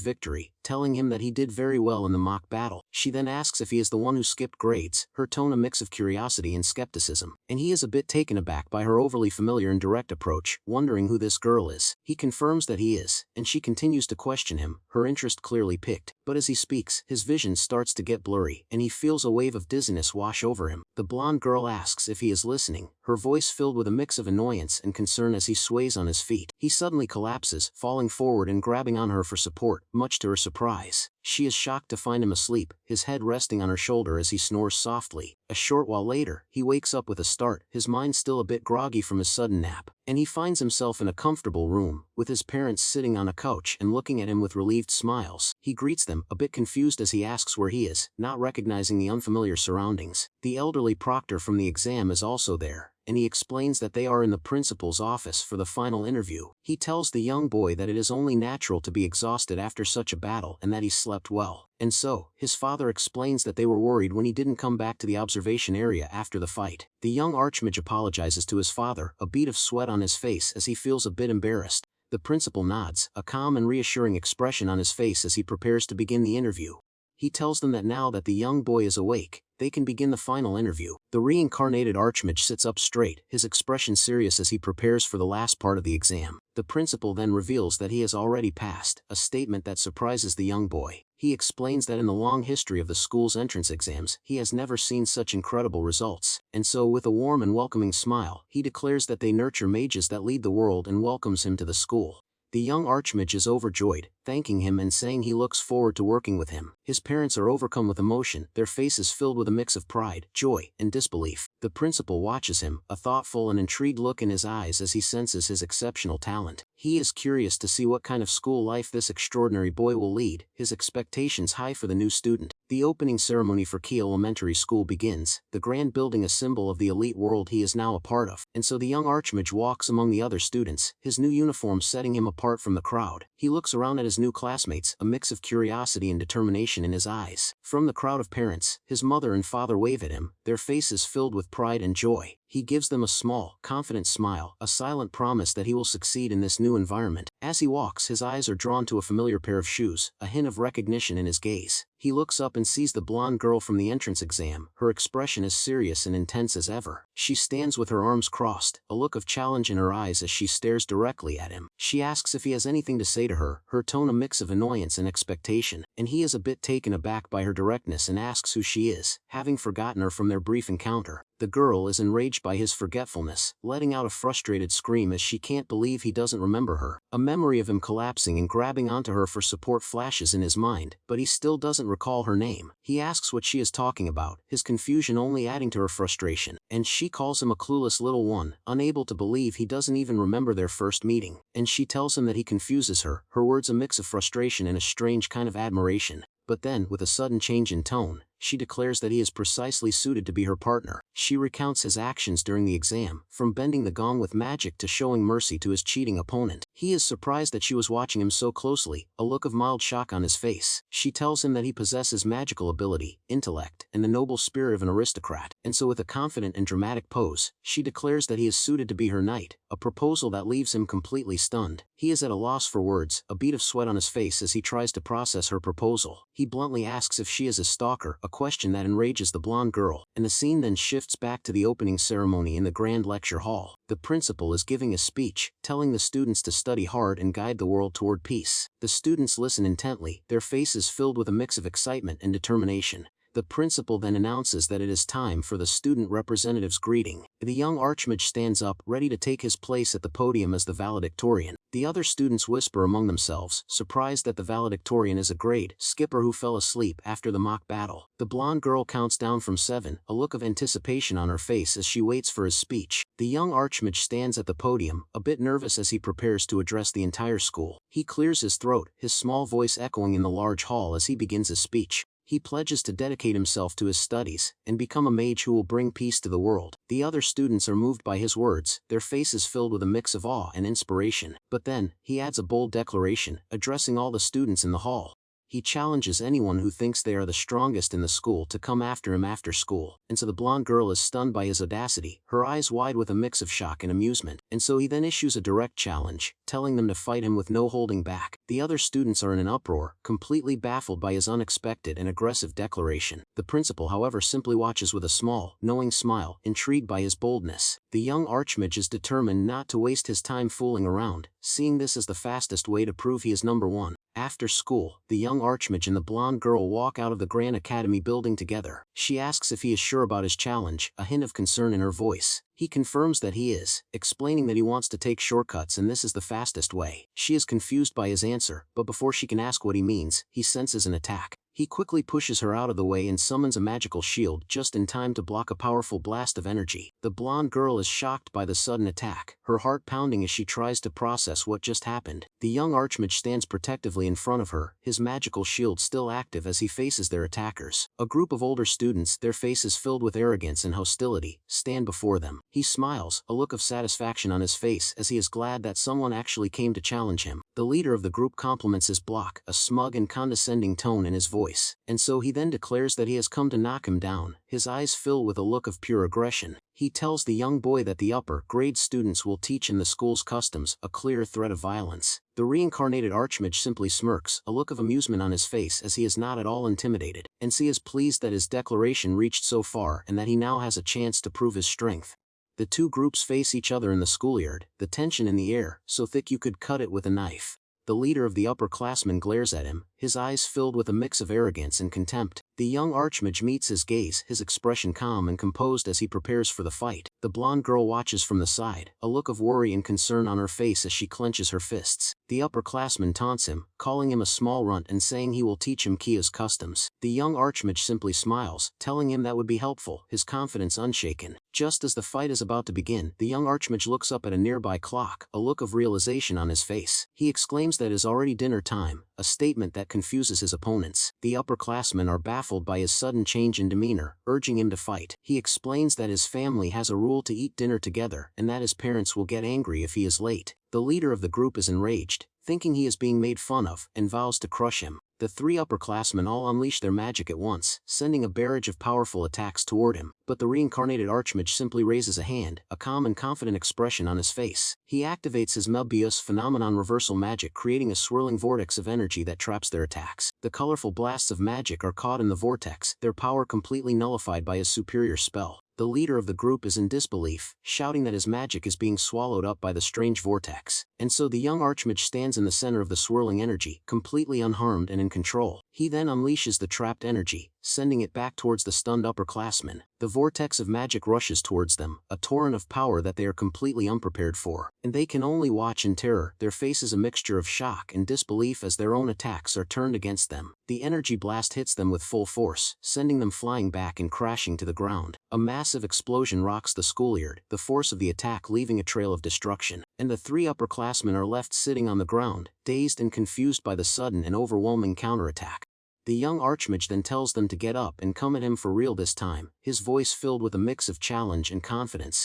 victory, telling him that he did very well in the mock battle. She then asks if he is the one who skipped grades, her tone a mix of curiosity and skepticism, and he is a bit taken aback by her overly familiar and direct approach, wondering who this girl is. He confirms that he is, and she continues to question him, her interest clearly piqued. But as he speaks, his vision starts to get blurry, and he feels a wave of dizziness wash over him. The blonde girl asks if he is listening, her voice filled with a mix of annoyance and concern as he sways on his feet. He suddenly collapses, falling forward and grabbing on her for support, much to her surprise. She is shocked to find him asleep, his head resting on her shoulder as he snores softly. A short while later, he wakes up with a start, his mind still a bit groggy from his sudden nap, and he finds himself in a comfortable room, with his parents sitting on a couch and looking at him with relieved smiles. He greets them, a bit confused as he asks where he is, not recognizing the unfamiliar surroundings. The elderly proctor from the exam is also there, and he explains that they are in the principal's office for the final interview. He tells the young boy that it is only natural to be exhausted after such a battle and that he slept well. And so, his father explains that they were worried when he didn't come back to the observation area after the fight. The young archmage apologizes to his father, a bead of sweat on his face as he feels a bit embarrassed. The principal nods, a calm and reassuring expression on his face as he prepares to begin the interview. He tells them that now that the young boy is awake, they can begin the final interview. The reincarnated archmage sits up straight, his expression serious as he prepares for the last part of the exam. The principal then reveals that he has already passed, a statement that surprises the young boy. He explains that in the long history of the school's entrance exams, he has never seen such incredible results, and so with a warm and welcoming smile, he declares that they nurture mages that lead the world and welcomes him to the school. The young archmage is overjoyed, thanking him and saying he looks forward to working with him. His parents are overcome with emotion, their faces filled with a mix of pride, joy, and disbelief. The principal watches him, a thoughtful and intrigued look in his eyes as he senses his exceptional talent. He is curious to see what kind of school life this extraordinary boy will lead, his expectations high for the new student. The opening ceremony for Key Elementary School begins, the grand building a symbol of the elite world he is now a part of, and so the young Archmage walks among the other students, his new uniform setting him apart from the crowd. He looks around at his new classmates, a mix of curiosity and determination in his eyes. From the crowd of parents, his mother and father wave at him, their faces filled with pride and joy. He gives them a small, confident smile, a silent promise that he will succeed in this new environment. As he walks, his eyes are drawn to a familiar pair of shoes, a hint of recognition in his gaze. He looks up and sees the blonde girl from the entrance exam, her expression as serious and intense as ever. She stands with her arms crossed, a look of challenge in her eyes as she stares directly at him. She asks if he has anything to say to her, her tone a mix of annoyance and expectation, and he is a bit taken aback by her directness and asks who she is, having forgotten her from their brief encounter. The girl is enraged by his forgetfulness, letting out a frustrated scream as she can't believe he doesn't remember her. A memory of him collapsing and grabbing onto her for support flashes in his mind, but he still doesn't recall her name. He asks what she is talking about, his confusion only adding to her frustration, and she calls him a clueless little one, unable to believe he doesn't even remember their first meeting. And she tells him that he confuses her, her words a mix of frustration and a strange kind of admiration. But then, with a sudden change in tone, she declares that he is precisely suited to be her partner. She recounts his actions during the exam, from bending the gong with magic to showing mercy to his cheating opponent. He is surprised that she was watching him so closely, a look of mild shock on his face. She tells him that he possesses magical ability, intellect, and the noble spirit of an aristocrat, and so with a confident and dramatic pose, she declares that he is suited to be her knight, a proposal that leaves him completely stunned. He is at a loss for words, a bead of sweat on his face as he tries to process her proposal. He bluntly asks if she is his stalker, a question that enrages the blonde girl, and the scene then shifts back to the opening ceremony in the grand lecture hall. The principal is giving a speech, telling the students to study hard and guide the world toward peace. The students listen intently, their faces filled with a mix of excitement and determination. The principal then announces that it is time for the student representative's greeting. The young Archmage stands up, ready to take his place at the podium as the valedictorian. The other students whisper among themselves, surprised that the valedictorian is a grade skipper who fell asleep after the mock battle. The blonde girl counts down from 7, a look of anticipation on her face as she waits for his speech. The young Archmage stands at the podium, a bit nervous as he prepares to address the entire school. He clears his throat, his small voice echoing in the large hall as he begins his speech. He pledges to dedicate himself to his studies and become a mage who will bring peace to the world. The other students are moved by his words, their faces filled with a mix of awe and inspiration. But then, he adds a bold declaration, addressing all the students in the hall. He challenges anyone who thinks they are the strongest in the school to come after him after school, and so the blonde girl is stunned by his audacity, her eyes wide with a mix of shock and amusement. And so he then issues a direct challenge, telling them to fight him with no holding back. The other students are in an uproar, completely baffled by his unexpected and aggressive declaration. The principal, however, simply watches with a small, knowing smile, intrigued by his boldness. The young Archmage is determined not to waste his time fooling around, seeing this as the fastest way to prove he is number one. After school, the young Archmage and the blonde girl walk out of the Grand Academy building together. She asks if he is sure about his challenge, a hint of concern in her voice. He confirms that he is, explaining that he wants to take shortcuts and this is the fastest way. She is confused by his answer, but before she can ask what he means, he senses an attack. He quickly pushes her out of the way and summons a magical shield just in time to block a powerful blast of energy. The blonde girl is shocked by the sudden attack, her heart pounding as she tries to process what just happened. The young Archmage stands protectively in front of her, his magical shield still active as he faces their attackers. A group of older students, their faces filled with arrogance and hostility, stand before them. He smiles, a look of satisfaction on his face as he is glad that someone actually came to challenge him. The leader of the group compliments his block, a smug and condescending tone in his voice. And so he then declares that he has come to knock him down, his eyes fill with a look of pure aggression. He tells the young boy that the upper grade students will teach him the school's customs, a clear threat of violence. The reincarnated Archmage simply smirks, a look of amusement on his face as he is not at all intimidated, and he is pleased that his declaration reached so far and that he now has a chance to prove his strength. The two groups face each other in the schoolyard, the tension in the air, so thick you could cut it with a knife. The leader of the upperclassmen glares at him, his eyes filled with a mix of arrogance and contempt. The young Archmage meets his gaze, his expression calm and composed as he prepares for the fight. The blonde girl watches from the side, a look of worry and concern on her face as she clenches her fists. The upperclassman taunts him, calling him a small runt and saying he will teach him Kia's customs. The young Archmage simply smiles, telling him that would be helpful, his confidence unshaken. Just as the fight is about to begin, the young Archmage looks up at a nearby clock, a look of realization on his face. He exclaims that it is already dinner time, a statement that confuses his opponents. The upperclassmen are baffled by his sudden change in demeanor, urging him to fight. He explains that his family has a rule to eat dinner together and that his parents will get angry if he is late. The leader of the group is enraged, thinking he is being made fun of, and vows to crush him. The three upperclassmen all unleash their magic at once, sending a barrage of powerful attacks toward him, but the reincarnated Archmage simply raises a hand, a calm and confident expression on his face. He activates his Melbius phenomenon reversal magic, creating a swirling vortex of energy that traps their attacks. The colorful blasts of magic are caught in the vortex, their power completely nullified by his superior spell. The leader of the group is in disbelief, shouting that his magic is being swallowed up by the strange vortex. And so the young Archmage stands in the center of the swirling energy, completely unharmed and in control. He then unleashes the trapped energy, sending it back towards the stunned upperclassmen. The vortex of magic rushes towards them, a torrent of power that they are completely unprepared for, and they can only watch in terror, their faces a mixture of shock and disbelief as their own attacks are turned against them. The energy blast hits them with full force, sending them flying back and crashing to the ground. A massive explosion rocks the schoolyard, the force of the attack leaving a trail of destruction, and the three upperclassmen are left sitting on the ground, dazed and confused by the sudden and overwhelming counterattack. The young Archmage then tells them to get up and come at him for real this time, his voice filled with a mix of challenge and confidence.